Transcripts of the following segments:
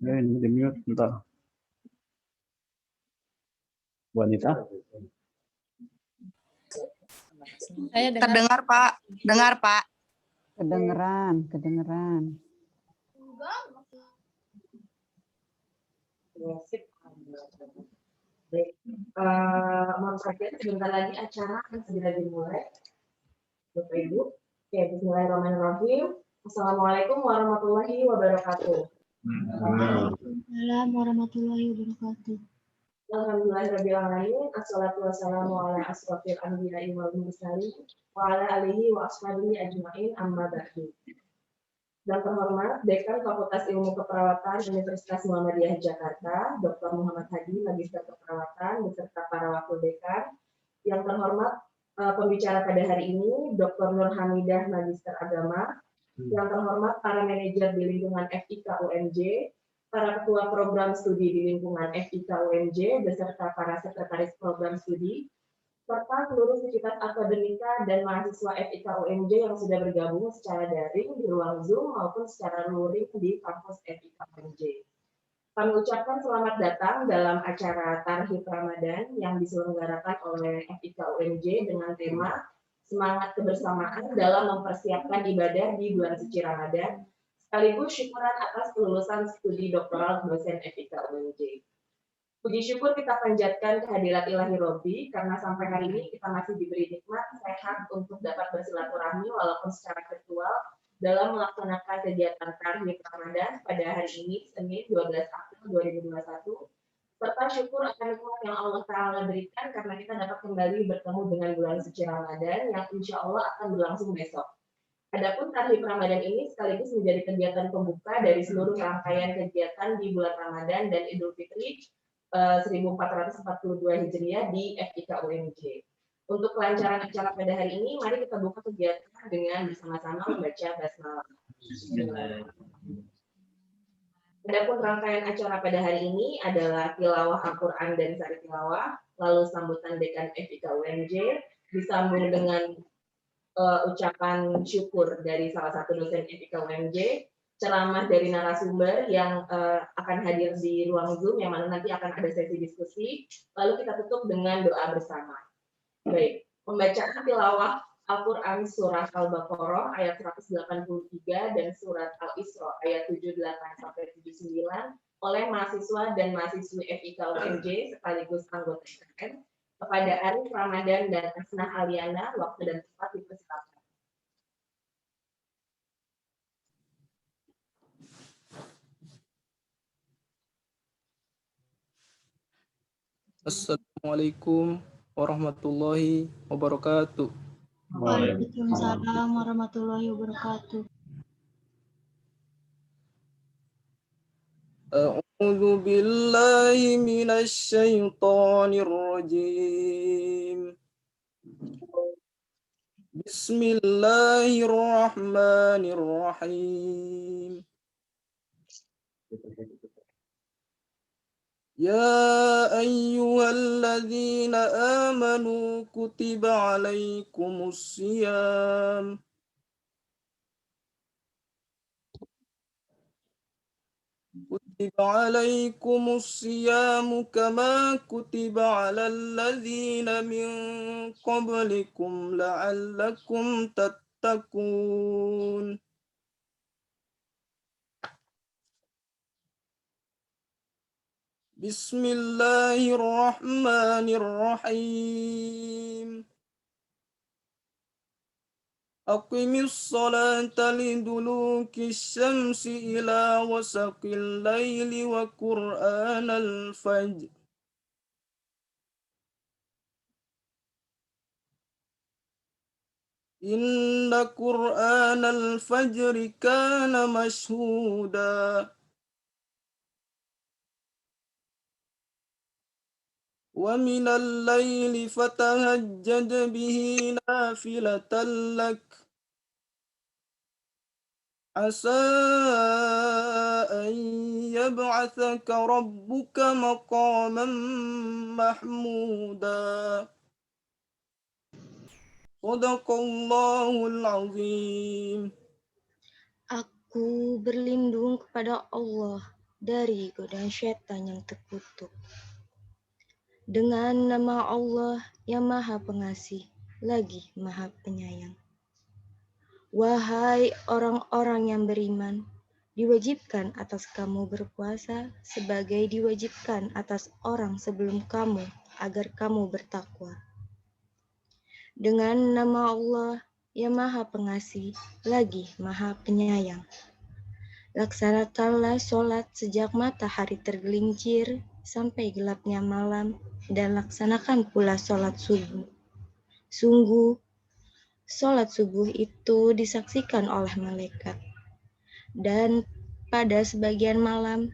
Ini di mute bentar. Wanita. Saya dengar. Terdengar, Pak. Dengar, Pak. Kedengeran. Sip. Baik, mohon perhatian sebentar lagi acara akan segera dimulai. Bapak Ibu, ya bismillahirrahmanirrahim. Assalamualaikum warahmatullahi wabarakatuh. Waalaikumsalam warahmatullahi wabarakatuh. Alhamdulillahirrahmanirrahim. Assalatu wassalamu ala asrofil anbiya'i wal mursalin wa ala alihi wa ashabihi ajma'in amma ba'du. Yang terhormat Dekan Fakultas Ilmu Keperawatan Universitas Muhammadiyah Jakarta, Dr. Muhammad Hadi, Magister Keperawatan, beserta para wakil dekan. Yang terhormat pembicara pada hari ini, Dr. Nur Hamidah, Magister Agama. Yang terhormat para manajer di lingkungan FIK UMJ, para ketua program studi di lingkungan FIK UMJ, beserta para sekretaris program studi, serta seluruh sivitas akademika dan mahasiswa FIK UMJ yang sudah bergabung secara daring di ruang Zoom maupun secara luring di kampus FIK UMJ. Kami ucapkan selamat datang dalam acara Tarhib Ramadan yang diselenggarakan oleh FIK UMJ dengan tema Semangat Kebersamaan dalam Mempersiapkan Ibadah di Bulan Suci Ramadan, sekaligus syukuran atas kelulusan studi doktoral dosen FIK UMJ. Puji syukur kita panjatkan kehadirat Ilahi Robbi karena sampai hari ini kita masih diberi nikmat sehat untuk dapat bersilaturahmi walaupun secara virtual dalam melaksanakan kegiatan Tarhib Ramadan pada hari ini Senin 12 April 2021, serta syukur akan nikmat yang Allah Ta'ala berikan karena kita dapat kembali bertemu dengan bulan suci Ramadan yang insya Allah akan berlangsung besok. Adapun Tarhib Ramadan ini sekaligus menjadi kegiatan pembuka dari seluruh rangkaian kegiatan di bulan Ramadan dan Idul Fitri 1442 Hijriah di FIK UMJ. Untuk kelancaran acara pada hari ini, mari kita buka kegiatan dengan bersama-sama membaca basmalah. Adapun rangkaian acara pada hari ini adalah tilawah Al-Quran dan sari tilawah, lalu sambutan Dekan FIK UMJ, disambung dengan ucapan syukur dari salah satu dosen FIK UMJ, ceramah dari narasumber yang akan hadir di ruang Zoom, yang mana nanti akan ada sesi diskusi, lalu kita tutup dengan doa bersama. Baik, pembacaan tilawah Al-Quran Surah Al-Baqarah ayat 183 dan Surat Al-Isra ayat 78-79 oleh mahasiswa dan mahasiswi FIK UMJ sekaligus anggota KKN kepada Arif Ramadan dan Asnah Aliana, waktu dan tempat dipersilakan. Assalamualaikum warahmatullahi wabarakatuh. Waalaikumsalam warahmatullahi wabarakatuh. A'udzu billahi minasy syaithanir rajim. Bismillahirrahmanirrahim. Ya ayyuhalladzina amanu kutiba alaikumus syiyam. Kutiba alaikumus syiyamu kama kutiba alal ladzina min qablikum la'allakum tattaqun. Bismillahirrahmanirrahim. Aqimis salata liduluki syamsi ila wasaqil laili wa qur'anal fajr. Inna qur'anal fajri kana mashhuda. Wa minal laili fatahajjad bihi nafilatan lak. Asa an yab'athaka rabbuka maqaman mahmuda. Shadaqallahul azim. Aku berlindung kepada Allah dari godaan syaitan yang terkutuk. Dengan nama Allah yang Maha Pengasih, lagi Maha Penyayang. Wahai orang-orang yang beriman, diwajibkan atas kamu berpuasa sebagai diwajibkan atas orang sebelum kamu agar kamu bertakwa. Dengan nama Allah yang Maha Pengasih, lagi Maha Penyayang. Laksanakanlah sholat sejak matahari tergelincir sampai gelapnya malam, dan laksanakan pula sholat subuh. Sungguh, sholat subuh itu disaksikan oleh malaikat. Dan pada sebagian malam,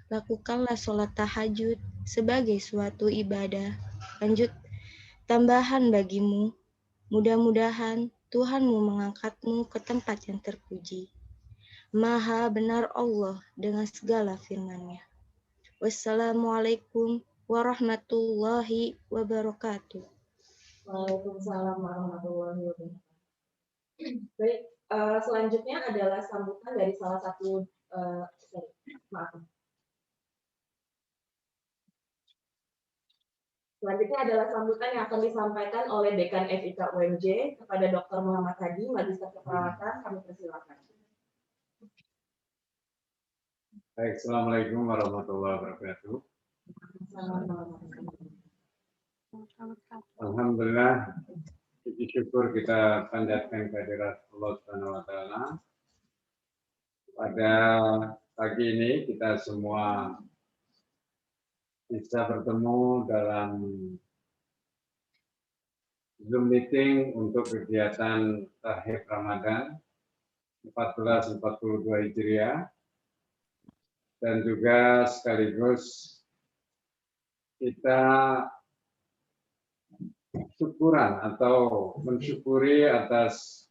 lakukanlah sholat tahajud sebagai suatu ibadah. Lanjut, tambahan bagimu, mudah-mudahan Tuhanmu mengangkatmu ke tempat yang terpuji. Maha benar Allah dengan segala firman-Nya. Wassalamualaikum warahmatullahi wabarakatuh. Waalaikumsalam warahmatullahi wabarakatuh. Baik, selanjutnya adalah sambutan dari salah satu Selanjutnya adalah sambutan yang akan disampaikan oleh Dekan FIK UMJ kepada Dr. Muhammad Hadi, Magister Keperawatan. Kami persilakan. Baik, Assalamualaikum warahmatullahi wabarakatuh. Alhamdulillah, puji syukur kita panjatkan kehadirat Allah Subhanahu wa Ta'ala. Pada pagi ini kita semua bisa bertemu dalam Zoom meeting untuk kegiatan Tahlil Ramadan 1442 Hijriah, dan juga sekaligus kita syukuran atau mensyukuri atas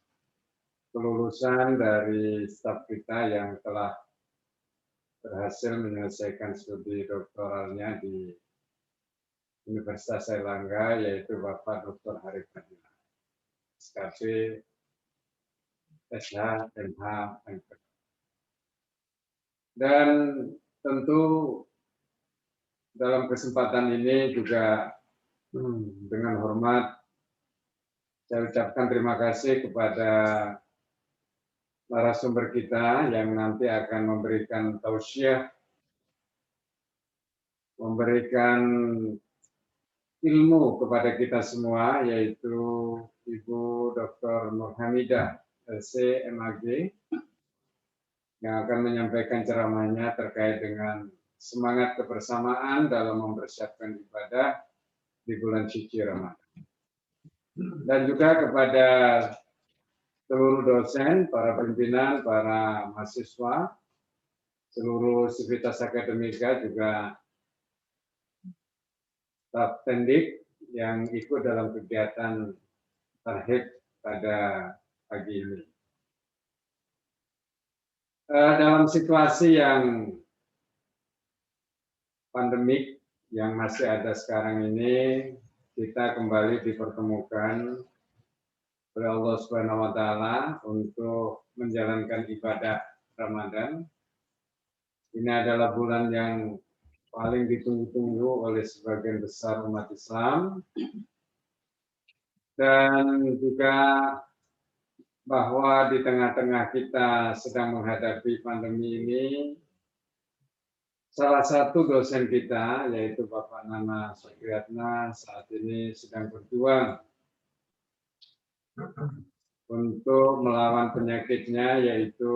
kelulusan dari staf kita yang telah berhasil menyelesaikan studi doktoralnya di Universitas Airlangga, yaitu Bapak Dr. Harif Fadila, SKP, SH, MH, MPh. Dan tentu dalam kesempatan ini juga dengan hormat saya ucapkan terima kasih kepada narasumber kita yang nanti akan memberikan tausiah, memberikan ilmu kepada kita semua, yaitu Ibu Dr. Nur Hamidah, LC, MAG, yang akan menyampaikan ceramahnya terkait dengan semangat kebersamaan dalam mempersiapkan ibadah di bulan suci Ramadan. Dan juga kepada seluruh dosen, para pimpinan, para mahasiswa, seluruh sivitas akademika, juga staf pendik yang ikut dalam kegiatan Tahlil pada pagi ini. Dalam situasi yang pandemik yang masih ada sekarang ini, kita kembali dipertemukan oleh Allah Subhanahu wa Ta'ala untuk menjalankan ibadah Ramadan. Ini adalah bulan yang paling ditunggu-tunggu oleh sebagian besar umat Islam, dan juga bahwa di tengah-tengah kita sedang menghadapi pandemi ini, salah satu dosen kita, yaitu Bapak Nana Sukriyatna, saat ini sedang berjuang untuk melawan penyakitnya, yaitu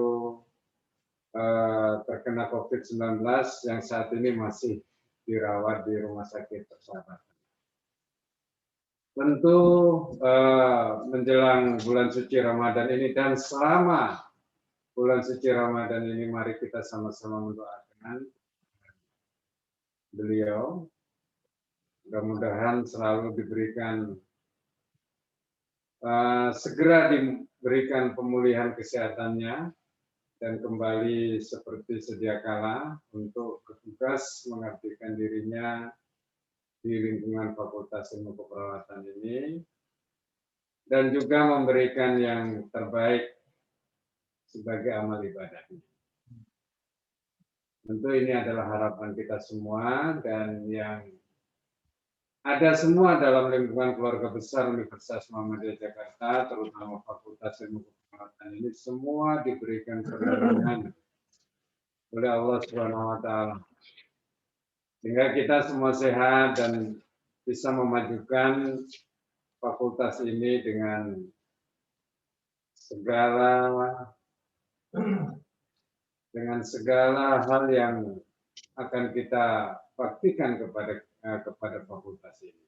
terkena COVID-19 yang saat ini masih dirawat di Rumah Sakit Persahabatan. Tentu menjelang bulan suci Ramadan ini dan selama bulan suci Ramadan ini, mari kita sama-sama mendoakan beliau. Mudah-mudahan selalu diberikan, segera diberikan pemulihan kesehatannya dan kembali seperti sedia kala untuk bertugas mengabdikan dirinya di lingkungan Fakultas Ilmu Keperawatan ini, dan juga memberikan yang terbaik sebagai amal ibadahnya. Tentu ini adalah harapan kita semua dan yang ada semua dalam lingkungan keluarga besar Universitas Muhammadiyah Jakarta, terutama Fakultas Ilmu Keperawatan ini semua diberikan perlindungan oleh Allah Subhanahu wa taala. Sehingga kita semua sehat dan bisa memajukan fakultas ini dengan segala hal yang akan kita baktikan kepada fakultas ini.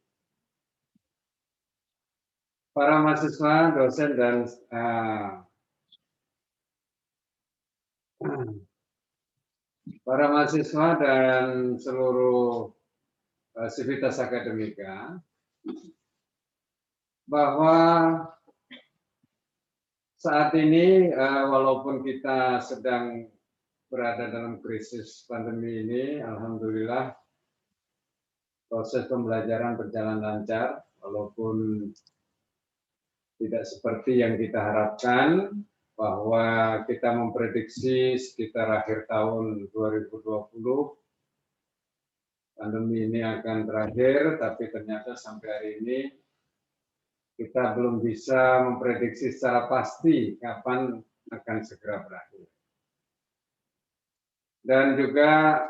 Para mahasiswa, dosen dan para mahasiswa dan seluruh sivitas akademika, bahwa saat ini walaupun kita sedang berada dalam krisis pandemi ini, alhamdulillah proses pembelajaran berjalan lancar, walaupun tidak seperti yang kita harapkan, bahwa kita memprediksi sekitar akhir tahun 2020 pandemi ini akan berakhir, tapi ternyata sampai hari ini kita belum bisa memprediksi secara pasti kapan akan segera berakhir. Dan juga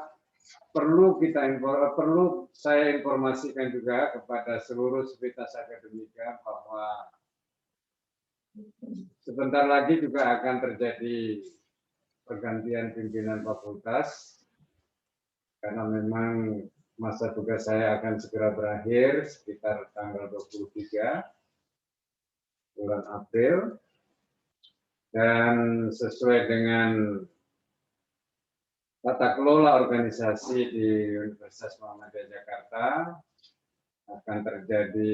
perlu saya informasikan juga kepada seluruh sivitas akademika bahwa sebentar lagi juga akan terjadi pergantian pimpinan fakultas karena memang masa tugas saya akan segera berakhir sekitar tanggal 23 bulan April, dan sesuai dengan tata kelola organisasi di Universitas Muhammadiyah Jakarta akan terjadi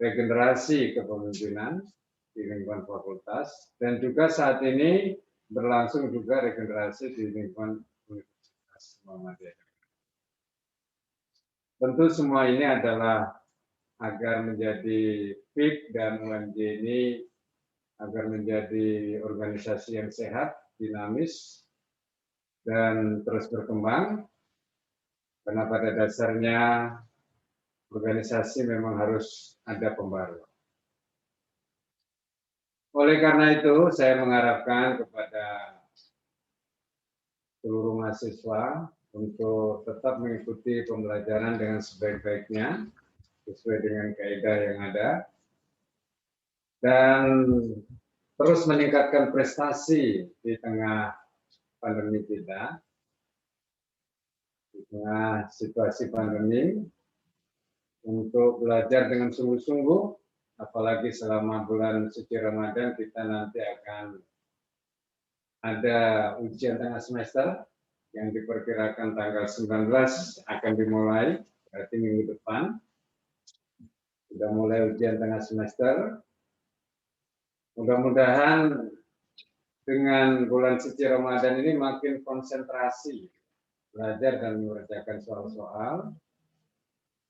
regenerasi kepemimpinan di lingkungan fakultas, dan juga saat ini berlangsung juga regenerasi di lingkungan Universitas Muhammadiyah. Tentu semua ini adalah agar menjadi PIP dan UMJ ini agar menjadi organisasi yang sehat, dinamis, dan terus berkembang, karena pada dasarnya organisasi memang harus ada pembaruan. Oleh karena itu, saya mengharapkan kepada seluruh mahasiswa untuk tetap mengikuti pembelajaran dengan sebaik-baiknya, sesuai dengan kaidah yang ada, dan terus meningkatkan prestasi di tengah pandemi kita, di tengah situasi pandemi, untuk belajar dengan sungguh-sungguh, apalagi selama bulan suci Ramadan kita nanti akan ada ujian tengah semester yang diperkirakan tanggal 19 akan dimulai, berarti minggu depan. Sudah mulai ujian tengah semester. Mudah-mudahan dengan bulan suci Ramadan ini makin konsentrasi belajar dan mengerjakan soal-soal,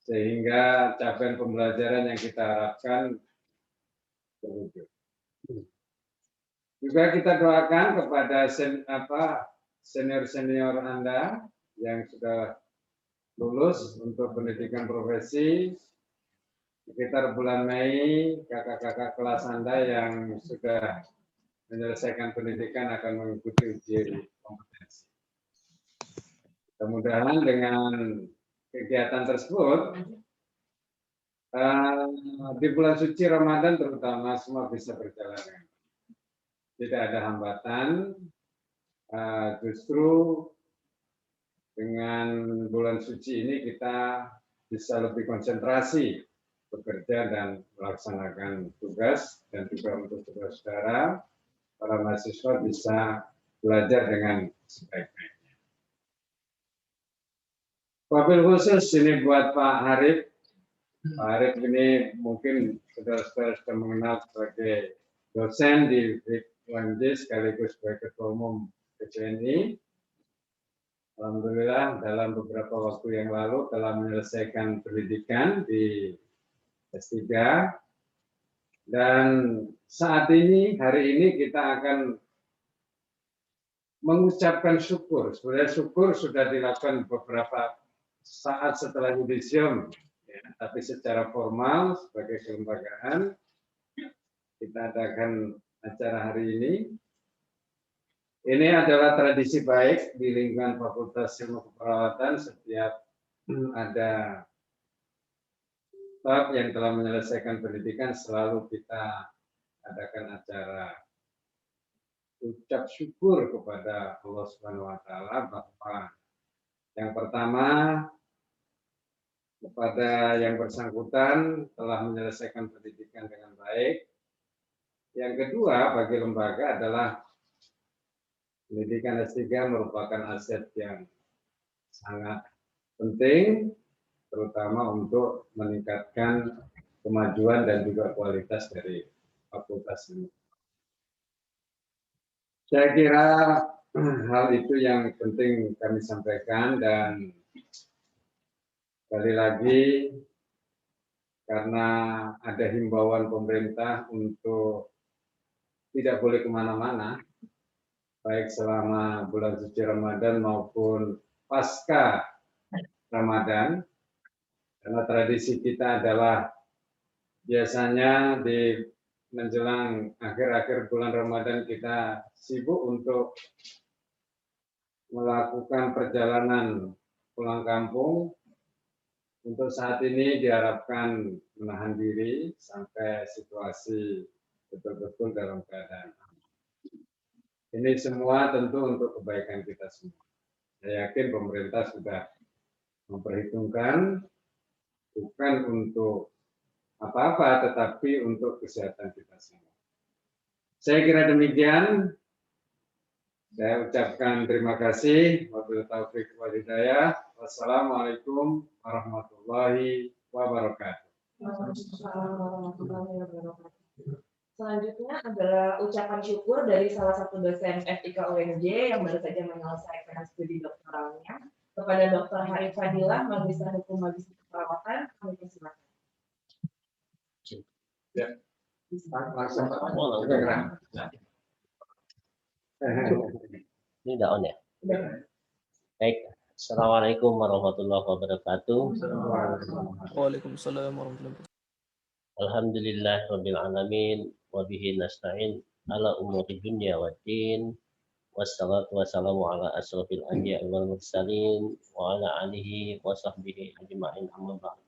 sehingga capaian pembelajaran yang kita harapkan terwujud. Juga kita doakan kepada senior-senior Anda yang sudah lulus untuk pendidikan profesi, sekitar bulan Mei, kakak-kakak kelas Anda yang sudah menyelesaikan pendidikan akan mengikuti uji kompetensi. Mudah-mudahan dengan kegiatan tersebut, di bulan suci Ramadan terutama semua bisa berjalan dengan baik. Tidak ada hambatan, justru dengan bulan suci ini kita bisa lebih konsentrasi bekerja dan melaksanakan tugas, dan juga untuk saudara-saudara, para mahasiswa bisa belajar dengan sebaik-baiknya. Wabil khusus ini buat Pak Harif. Pak Harif ini mungkin saudara-saudara sudah mengenal sebagai dosen di UMJ sekaligus sebagai Ketua Umum PCNI. Alhamdulillah dalam beberapa waktu yang lalu telah menyelesaikan pendidikan di S3, dan saat ini, hari ini kita akan mengucapkan syukur. Sebenarnya syukur sudah dilakukan beberapa saat setelah yudisium, ya, tapi secara formal sebagai kelembagaan kita adakan acara hari ini. Ini adalah tradisi baik di lingkungan Fakultas Ilmu Keperawatan. Setiap ada staf yang telah menyelesaikan pendidikan selalu kita adakan acara ucap syukur kepada Allah Subhanahu wa taala bahwa yang pertama kepada yang bersangkutan telah menyelesaikan pendidikan dengan baik. Yang kedua bagi lembaga adalah pendidikan S3 merupakan aset yang sangat penting, terutama untuk meningkatkan kemajuan dan juga kualitas dari fakultas ini. Saya kira hal itu yang penting kami sampaikan, dan sekali lagi karena ada himbauan pemerintah untuk tidak boleh kemana-mana, baik selama bulan suci Ramadan maupun pasca Ramadan, karena tradisi kita adalah biasanya di menjelang akhir-akhir bulan Ramadan kita sibuk untuk melakukan perjalanan pulang kampung. Untuk saat ini diharapkan menahan diri sampai situasi betul-betul dalam keadaan aman. Ini semua tentu untuk kebaikan kita semua. Saya yakin pemerintah sudah memperhitungkan bukan untuk apa-apa, tetapi untuk kesehatan kita semua. Saya kira demikian. Saya ucapkan terima kasih. Wabillahi taufiq wal hidayah. Wassalamualaikum warahmatullahi wabarakatuh. Selanjutnya adalah ucapan syukur dari salah satu dosen FIK UNJ yang baru saja menyelesaikan studi doktoralnya kepada Dr. Hari Fadilah, Magister Hukum Magister Keperawatan. Kami persilakan. Ya. Langsung. Ini udah on ya? Baik. Assalamualaikum warahmatullahi wabarakatuh. Waalaikumsalam warahmatullahi wabarakatuh. Alhamdulillah rabbil alamin wa bihi nasta'in ala umuri dunya waddin. Wassalatu wassalamu ala asrofil anbiya'i wal mursalin wa ala alihi wa sahbihi ajma'in, amma ba'd.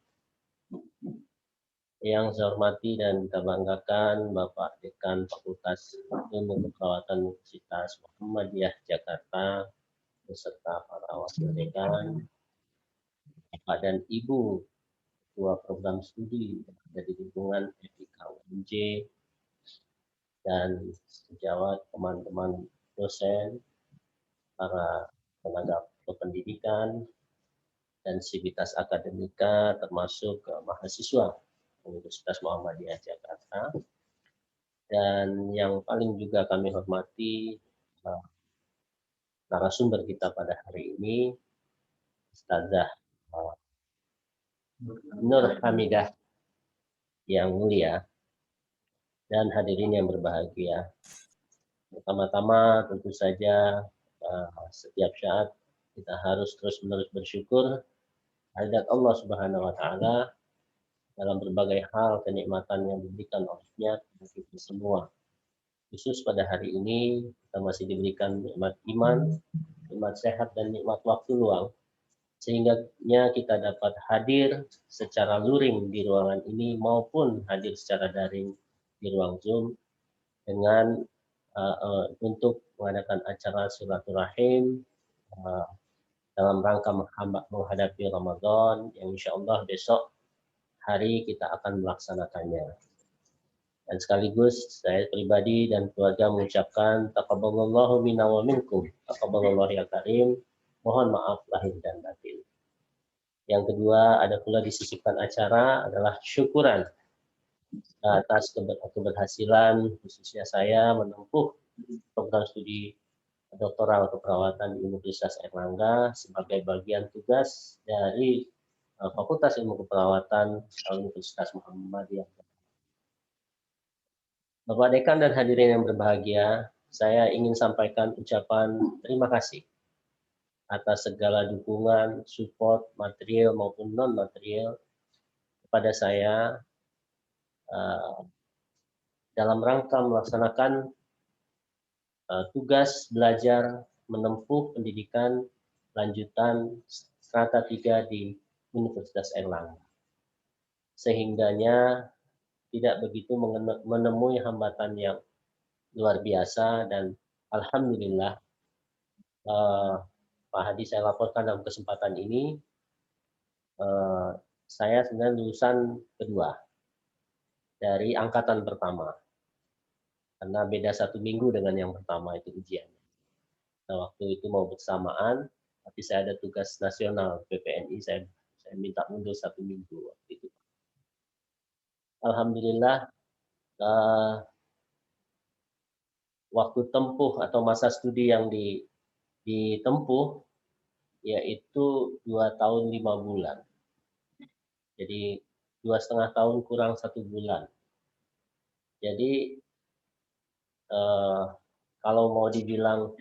Yang saya hormati dan kita banggakan Bapak Dekan Fakultas Ilmu Keperawatan Universitas Muhammadiyah Jakarta beserta para wakil dekan, Bapak dan Ibu Ketua Program Studi dari lingkungan FIK UNJ, dan sejawat teman-teman dosen, para tenaga pendidikan, dan sivitas akademika termasuk mahasiswa Universitas Muhammadiyah Jakarta. Dan yang paling juga kami hormati narasumber kita pada hari ini, Ustazah Nur Hamidah yang mulia, dan hadirin yang berbahagia. Pertama-tama tentu saja setiap saat kita harus terus-menerus bersyukur kehadirat Allah Subhanahu wa taala dalam berbagai hal kenikmatan yang diberikan olehnya kepada kita semua. Khusus pada hari ini kita masih diberikan nikmat iman, nikmat sehat, dan nikmat waktu luang, sehingga kita dapat hadir secara luring di ruangan ini maupun hadir secara daring di ruang Zoom dengan untuk mengadakan acara silaturahim dalam rangka menghadapi Ramadan yang insya Allah besok hari kita akan melaksanakannya. Dan sekaligus saya pribadi dan keluarga mengucapkan taqabbalallahu minna wa minkum, taqabbalallahu ya karim, mohon maaf lahir dan batin. Yang kedua, ada pula disisipkan acara adalah syukuran atas keberhasilan khususnya saya menempuh program studi doktoral keperawatan di Universitas Airlangga sebagai bagian tugas dari Fakultas Ilmu Keperawatan Universitas Muhammadiyah. Bapak Dekan dan hadirin yang berbahagia, saya ingin sampaikan ucapan terima kasih atas segala dukungan, support material maupun non material kepada saya dalam rangka melaksanakan tugas belajar menempuh pendidikan lanjutan strata 3 di Universitas Airlangga. Sehingganya tidak begitu menemui hambatan yang luar biasa, dan alhamdulillah Pak Hadi, saya laporkan dalam kesempatan ini saya sebenarnya lulusan kedua dari angkatan pertama, karena beda 1 minggu dengan yang pertama itu ujiannya. Nah, waktu itu mau bersamaan, tapi saya ada tugas nasional PPNI, saya minta mundur 1 minggu waktu itu. Alhamdulillah waktu tempuh atau masa studi yang ditempuh yaitu 2 tahun 5 bulan. Jadi 2,5 tahun kurang 1 bulan. Jadi kalau mau dibilang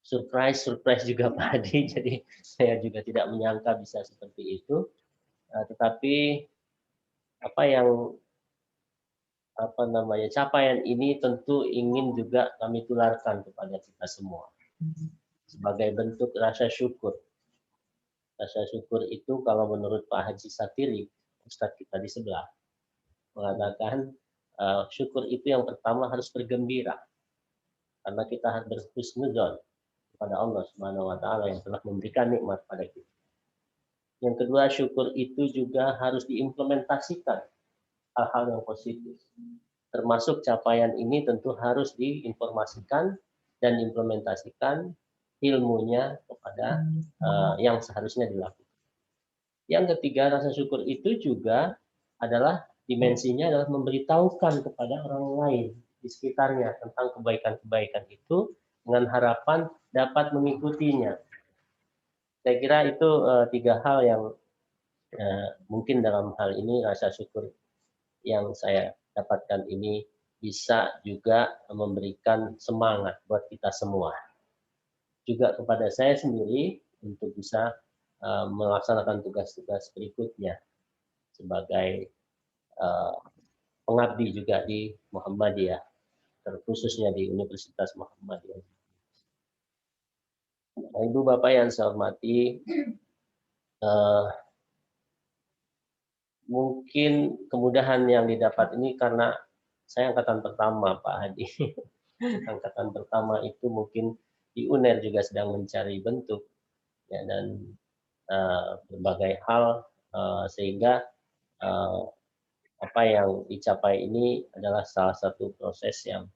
surprise juga Pak Hadi, jadi saya juga tidak menyangka bisa seperti itu. Tetapi capaian ini tentu ingin juga kami tularkan kepada kita semua sebagai bentuk rasa syukur. Rasa syukur itu kalau menurut Pak Haji Satiri, Ustadz kita di sebelah, mengatakan syukur itu yang pertama harus bergembira, karena kita harus berhusnudzon kepada Allah Subhanahu wa taala yang telah memberikan nikmat pada kita. Yang kedua, syukur itu juga harus diimplementasikan hal-hal yang positif. Termasuk capaian ini tentu harus diinformasikan dan implementasikan ilmunya kepada yang seharusnya dilakukan. Yang ketiga, rasa syukur itu juga adalah dimensinya adalah memberitahukan kepada orang lain di sekitarnya tentang kebaikan-kebaikan itu dengan harapan dapat mengikutinya. Saya kira itu 3 hal yang mungkin dalam hal ini rasa syukur yang saya dapatkan ini bisa juga memberikan semangat buat kita semua. Juga kepada saya sendiri untuk bisa melaksanakan tugas-tugas berikutnya sebagai pengabdi juga di Muhammadiyah, terkhususnya di Universitas Muhammadiyah. Nah, Ibu Bapak yang saya hormati, mungkin kemudahan yang didapat ini karena saya angkatan pertama Pak Hadi. Angkatan pertama itu mungkin di UNER juga sedang mencari bentuk ya, dan berbagai hal sehingga apa yang dicapai ini adalah salah satu proses yang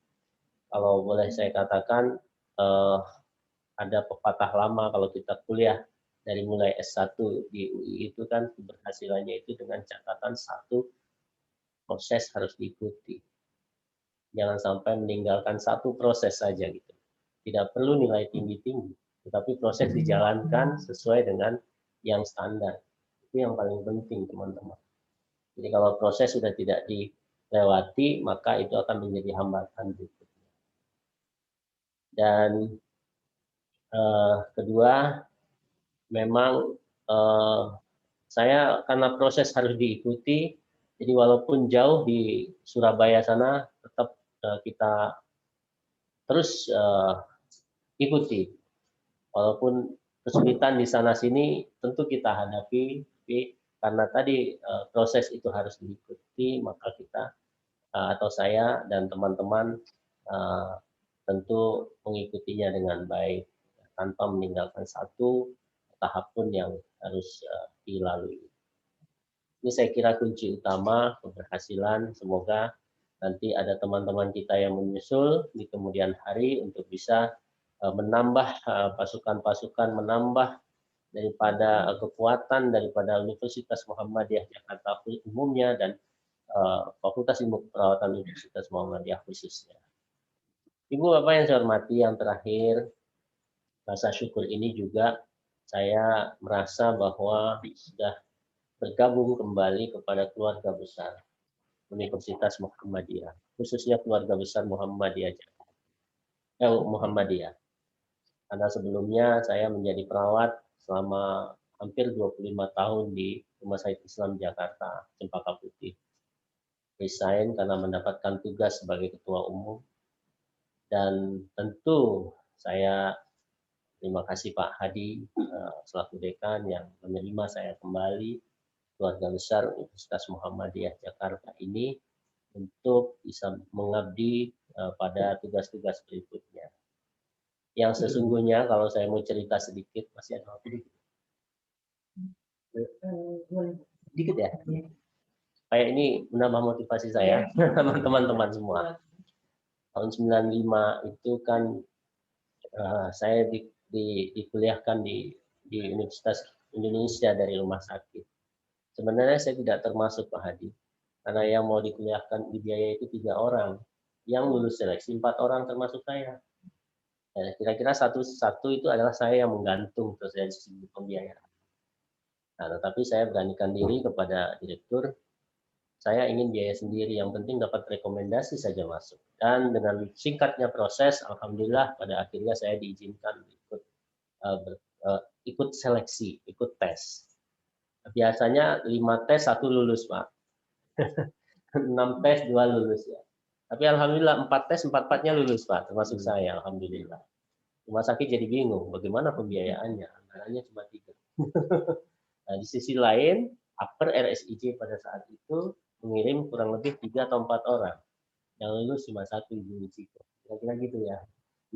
kalau boleh saya katakan ada pepatah lama kalau kita kuliah dari mulai S1 di UI itu kan keberhasilannya itu dengan catatan 1 proses harus diikuti. Jangan sampai meninggalkan 1 proses saja gitu. Tidak perlu nilai tinggi-tinggi, tetapi proses dijalankan sesuai dengan yang standar. Itu yang paling penting, teman-teman. Jadi kalau proses sudah tidak dilewati, maka itu akan menjadi hambatan berikutnya. Dan kedua, memang saya karena proses harus diikuti, jadi walaupun jauh di Surabaya sana, tetap kita terus ikuti. Walaupun kesulitan di sana-sini tentu kita hadapi, tapi karena tadi proses itu harus diikuti, maka kita atau saya dan teman-teman tentu mengikutinya dengan baik, tanpa meninggalkan 1 tahap pun yang harus dilalui. Ini saya kira kunci utama keberhasilan. Semoga nanti ada teman-teman kita yang menyusul di kemudian hari untuk bisa menambah pasukan-pasukan, menambah daripada kekuatan daripada Universitas Muhammadiyah Jakarta umumnya dan Fakultas Ilmu Keperawatan Universitas Muhammadiyah khususnya. Ibu Bapak yang saya hormati, yang terakhir, rasa syukur ini juga saya merasa bahwa sudah bergabung kembali kepada keluarga besar Universitas Muhammadiyah. khususnya keluarga besar Muhammadiyah. Muhammadiyah. Karena sebelumnya saya menjadi perawat selama hampir 25 tahun di Rumah Sakit Islam Jakarta, Cempaka Putih. Resign karena mendapatkan tugas sebagai ketua umum. Dan tentu saya terima kasih Pak Hadi selaku dekan yang menerima saya kembali keluarga besar Universitas Muhammadiyah Jakarta ini untuk bisa mengabdi pada tugas-tugas berikutnya. Yang sesungguhnya kalau saya mau cerita sedikit, masih ada waktu dikit ya. Kayak ini menambah motivasi saya, teman-teman semua. Tahun 95 itu kan saya dikuliahkan di Universitas Indonesia dari rumah sakit. Sebenarnya saya tidak termasuk Pak Hadi, karena yang mau dikuliahkan dibiayai itu 3 orang, yang lulus seleksi 4 orang termasuk saya. Kira-kira satu itu adalah saya yang menggantung terus dari sisi pembiayaan. Nah, tetapi saya beranikan diri kepada direktur, saya ingin biaya sendiri, yang penting dapat rekomendasi saja masuk. Dan dengan singkatnya proses, alhamdulillah pada akhirnya saya diizinkan ikut seleksi, ikut tes. Biasanya 5 tes 1 lulus Pak, 6 tes 2 lulus ya. Tapi alhamdulillah 4 tes 4-4-nya lulus Pak, termasuk saya, alhamdulillah. Rumah sakit jadi bingung, bagaimana pembiayaannya? Anggarannya cuma 3. Nah, di sisi lain, upper RSIJ pada saat itu mengirim kurang lebih 3 atau 4 orang. Yang lulus cuma 1, Ibu Ciko. Kira-kira gitu ya.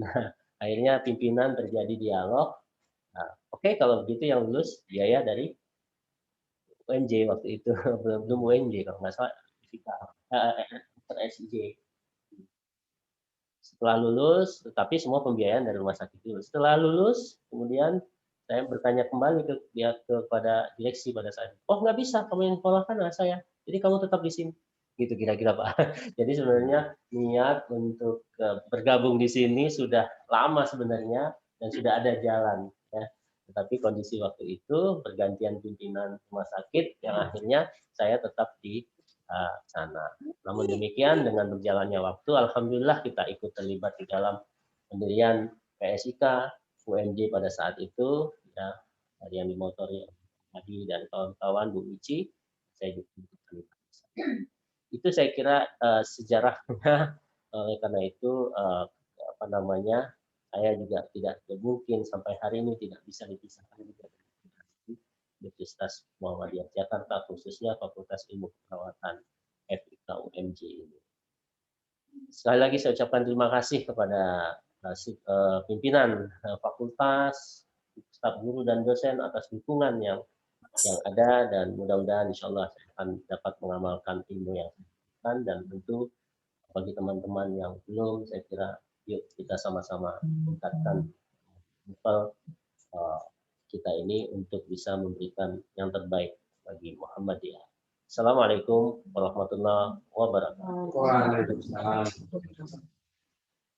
Nah, akhirnya pimpinan terjadi dialog. Nah, oke, kalau begitu yang lulus biaya dari UNJ waktu itu. Belum UNJ kalau nggak salah. RSIJ. Setelah lulus, tetapi semua pembiayaan dari rumah sakit dulu. Setelah lulus, kemudian saya bertanya kembali kepada direksi pada saat itu. Oh, nggak bisa, kamu yang sekolahkan saya. Jadi kamu tetap di sini. Gitu kira-kira Pak. Jadi sebenarnya niat untuk bergabung di sini sudah lama sebenarnya dan sudah ada jalan. Ya. Tetapi kondisi waktu itu pergantian pimpinan rumah sakit yang akhirnya saya tetap di sana. Namun demikian dengan berjalannya waktu, alhamdulillah kita ikut terlibat di dalam pendirian PSIK, UMJ pada saat itu, ya, dari yang dimotori Hadi dan kawan-kawan, Bu Mici, saya juga ikut terlibat. Itu saya kira sejarahnya. Oleh karena itu saya juga tidak mungkin sampai hari ini tidak bisa dipisahkan juga dari Universitas Muhammadiyah Jakarta, khususnya Fakultas Ilmu Keperawatan FIK UMJ ini. Sekali lagi saya ucapkan terima kasih kepada pimpinan fakultas, staf guru dan dosen atas dukungan yang ada, dan mudah-mudahan insya Allah saya akan dapat mengamalkan ilmu yang saya dapatkan. Dan tentu bagi teman-teman yang belum, saya kira yuk kita sama-sama tingkatkan level kita ini untuk bisa memberikan yang terbaik bagi Muhammadiyah. Assalamualaikum warahmatullahi wabarakatuh. Waalaikumsalam.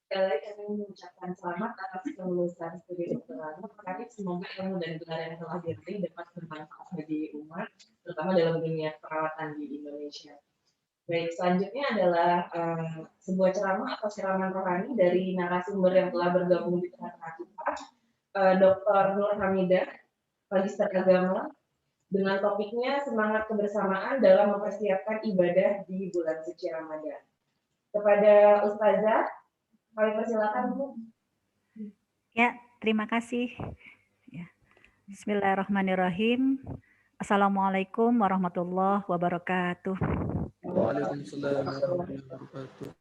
Sekali lagi kami mengucapkan selamat atas kelulusan studi doktoral. Kami semoga ilmu dan gelar yang telah diraih dapat bermanfaat bagi umat, terutama dalam dunia perawatan di Indonesia. Baik, selanjutnya adalah sebuah ceramah atau siraman rohani dari narasumber yang telah bergabung di tengah-tengah kita, Dr. Nur Hamidah, Magister Agama, dengan topiknya semangat kebersamaan dalam mempersiapkan ibadah di bulan suci Ramadan. Kepada Ustazah, kami persilakan Bu. Ya, terima kasih. Ya. Bismillahirrahmanirrahim. Assalamualaikum warahmatullahi wabarakatuh. Waalaikumsalam warahmatullahi wabarakatuh.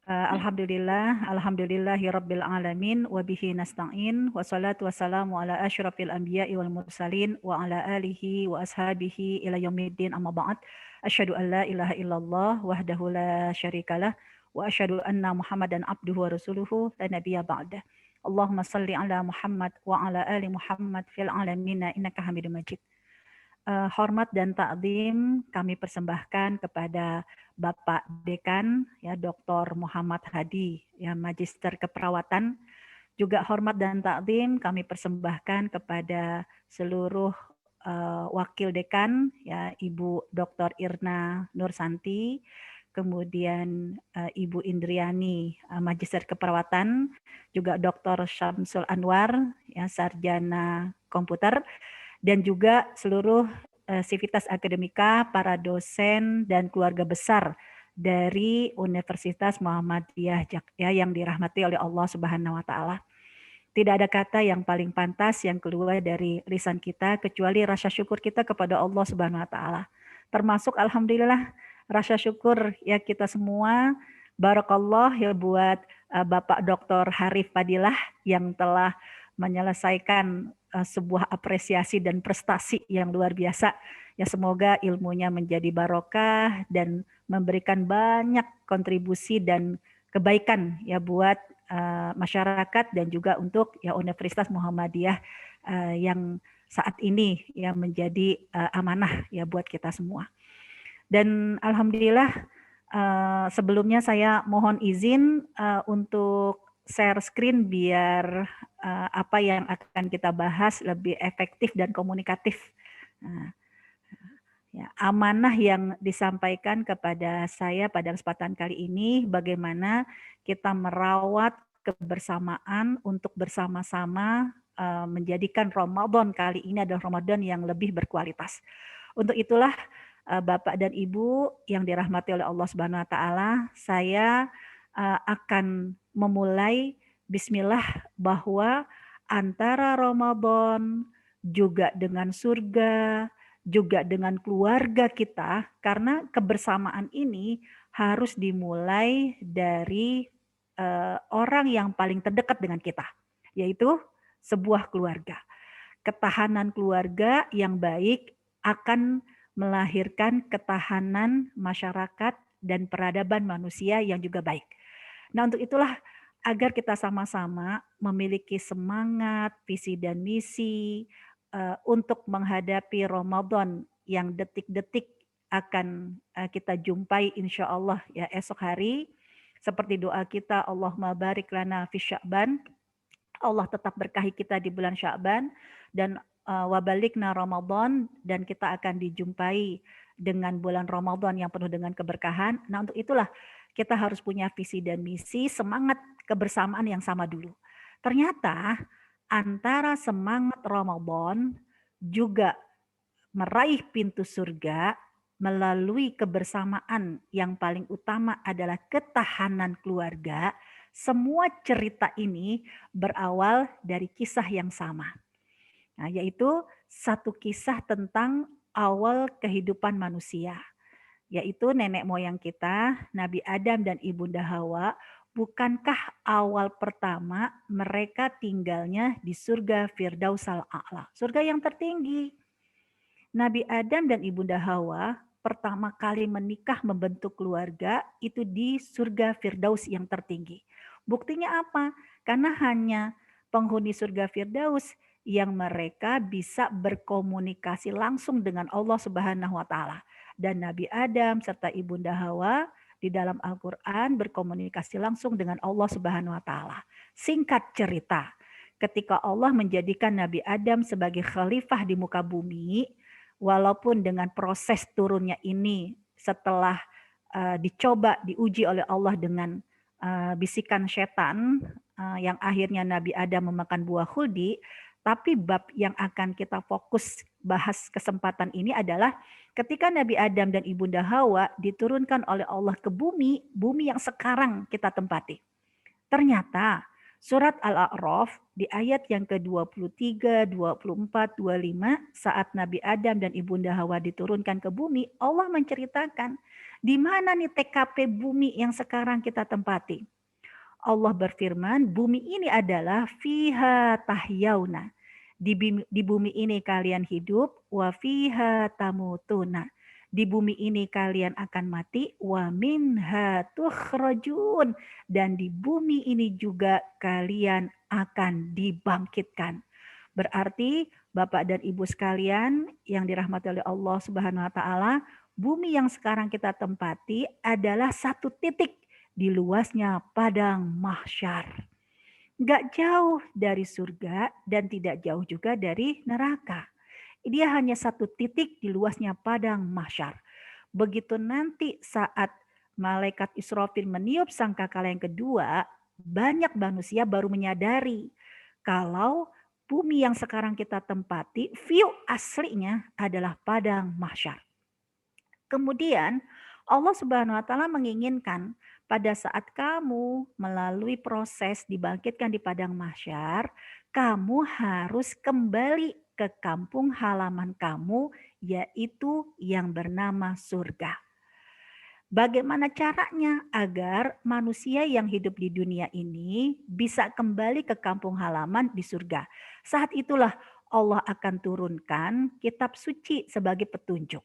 Alhamdulillahirabbil alamin wa bihi nasta'in wassalatu wassalamu ala asyrafil anbiya'i wal mursalin wa ala alihi wa ashabihi ila yaumiddin amma ba'd. Asyhadu an la ilaha illallah wahdahu la syarikalah wa asyhadu anna Muhammadan abduhu wa rasuluhu la nabiyya ba'dah. Allahumma salli ala Muhammad wa ala ali Muhammad fil alamin innaka Hamidum Majid. Hormat dan takdim kami persembahkan kepada Bapak Dekan, ya, Dr. Muhammad Hadi, ya, Magister Keperawatan. Juga hormat dan takdim kami persembahkan kepada seluruh Wakil Dekan, ya, Ibu Dr. Irna Nursanti, kemudian Ibu Indriani, Magister Keperawatan, juga Dr. Syamsul Anwar, ya, Sarjana Komputer, dan juga seluruh Sivitas Akademika, para dosen dan keluarga besar dari Universitas Muhammadiyah ya, yang dirahmati oleh Allah Subhanahu wa taala. Tidak ada kata yang paling pantas yang keluar dari lisan kita kecuali rasa syukur kita kepada Allah Subhanahu wa taala. Termasuk alhamdulillah rasa syukur ya kita semua. Barakallah ya buat Bapak Dr. Harif Fadilah yang telah menyelesaikan sebuah apresiasi dan prestasi yang luar biasa. Ya semoga ilmunya menjadi barokah dan memberikan banyak kontribusi dan kebaikan ya buat masyarakat dan juga untuk ya Universitas Muhammadiyah yang saat ini ya menjadi amanah ya buat kita semua. Dan alhamdulillah sebelumnya saya mohon izin untuk share screen biar apa yang akan kita bahas lebih efektif dan komunikatif. Ya, amanah yang disampaikan kepada saya pada kesempatan kali ini bagaimana kita merawat kebersamaan untuk bersama-sama menjadikan Ramadan kali ini adalah Ramadan yang lebih berkualitas. Untuk itulah Bapak dan Ibu yang dirahmati oleh Allah Subhanahu wa taala, saya akan memulai bismillah bahwa antara Ramadan juga dengan surga, juga dengan keluarga kita, karena kebersamaan ini harus dimulai dari orang yang paling terdekat dengan kita, yaitu sebuah keluarga. Ketahanan keluarga yang baik akan melahirkan ketahanan masyarakat dan peradaban manusia yang juga baik. Nah, untuk itulah agar kita sama-sama memiliki semangat, visi dan misi untuk menghadapi Ramadan yang detik-detik akan kita jumpai insya Allah ya esok hari. Seperti doa kita, Allahumma barik lana fi Sya'ban. Allah tetap berkahi kita di bulan Sya'ban dan wabalikna Ramadan, dan kita akan dijumpai dengan bulan Ramadan yang penuh dengan keberkahan. Nah, untuk itulah kita harus punya visi dan misi, semangat kebersamaan yang sama dulu. Ternyata antara semangat Ramadan juga meraih pintu surga melalui kebersamaan yang paling utama adalah ketahanan keluarga. Semua cerita ini berawal dari kisah yang sama. Nah, yaitu satu kisah tentang awal kehidupan manusia. Yaitu nenek moyang kita, Nabi Adam dan Ibunda Hawa. Bukankah awal pertama mereka tinggalnya di surga Firdausal A'la, surga yang tertinggi? Nabi Adam dan Ibunda Hawa pertama kali menikah membentuk keluarga itu di surga Firdaus yang tertinggi. Buktinya apa? Karena hanya penghuni surga Firdaus yang mereka bisa berkomunikasi langsung dengan Allah Subhanahu wa taala. Dan Nabi Adam serta Ibunda Hawa di dalam Al-Quran berkomunikasi langsung dengan Allah Subhanahu wa taala. Singkat cerita, ketika Allah menjadikan Nabi Adam sebagai khalifah di muka bumi, walaupun dengan proses turunnya ini setelah dicoba, diuji oleh Allah dengan bisikan setan yang akhirnya Nabi Adam memakan buah khuldi, tapi bab yang akan kita fokus bahas kesempatan ini adalah ketika Nabi Adam dan Ibunda Hawa diturunkan oleh Allah ke bumi, bumi yang sekarang kita tempati. Ternyata surat Al-A'raf di ayat yang ke-23, 24, 25 saat Nabi Adam dan Ibunda Hawa diturunkan ke bumi, Allah menceritakan di mana nih TKP bumi yang sekarang kita tempati. Allah berfirman, bumi ini adalah fiha tahyauna. Di bumi ini kalian hidup, wa fiha tamutuna. Di bumi ini kalian akan mati, wa minha tukhrajun. Dan di bumi ini juga kalian akan dibangkitkan. Berarti Bapak dan Ibu sekalian yang dirahmati oleh Allah Subhanahu wa taala, bumi yang sekarang kita tempati adalah satu titik di luasnya padang mahsyar. Enggak jauh dari surga dan tidak jauh juga dari neraka. Dia hanya satu titik di luasnya padang mahsyar. Begitu nanti saat malaikat Israfil meniup sangkakala yang kedua, banyak manusia baru menyadari kalau bumi yang sekarang kita tempati, view aslinya adalah padang mahsyar. Kemudian Allah Subhanahu wa taala menginginkan pada saat kamu melalui proses dibangkitkan di padang mahsyar, kamu harus kembali ke kampung halaman kamu, yaitu yang bernama surga. Bagaimana caranya agar manusia yang hidup di dunia ini bisa kembali ke kampung halaman di surga? Saat itulah Allah akan turunkan kitab suci sebagai petunjuk.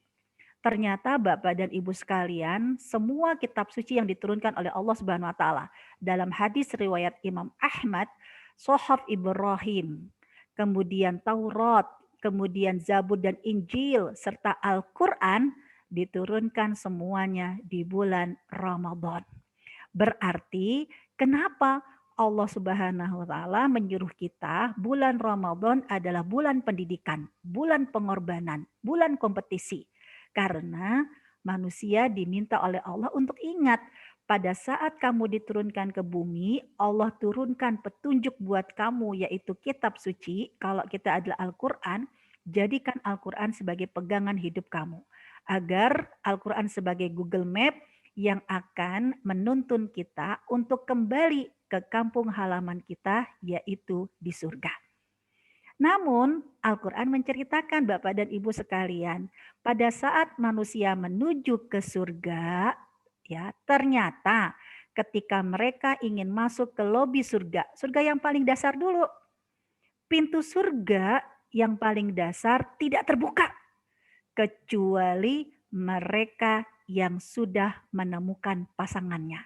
Ternyata Bapak dan Ibu sekalian, semua kitab suci yang diturunkan oleh Allah Subhanahu wa taala dalam hadis riwayat Imam Ahmad, Sohaf Ibrahim, kemudian Taurat, kemudian Zabur dan Injil serta Al-Qur'an diturunkan semuanya di bulan Ramadan. Berarti kenapa Allah Subhanahu wa taala menyuruh kita bulan Ramadan adalah bulan pendidikan, bulan pengorbanan, bulan kompetisi. Karena manusia diminta oleh Allah untuk ingat pada saat kamu diturunkan ke bumi, Allah turunkan petunjuk buat kamu yaitu kitab suci. Kalau kita adalah Al-Qur'an, jadikan Al-Qur'an sebagai pegangan hidup kamu. Agar Al-Quran sebagai Google Map yang akan menuntun kita untuk kembali ke kampung halaman kita, yaitu di surga. Namun Al-Quran menceritakan Bapak dan Ibu sekalian, pada saat manusia menuju ke surga, ya ternyata ketika mereka ingin masuk ke lobi surga, surga yang paling dasar dulu, pintu surga yang paling dasar tidak terbuka. Kecuali mereka yang sudah menemukan pasangannya.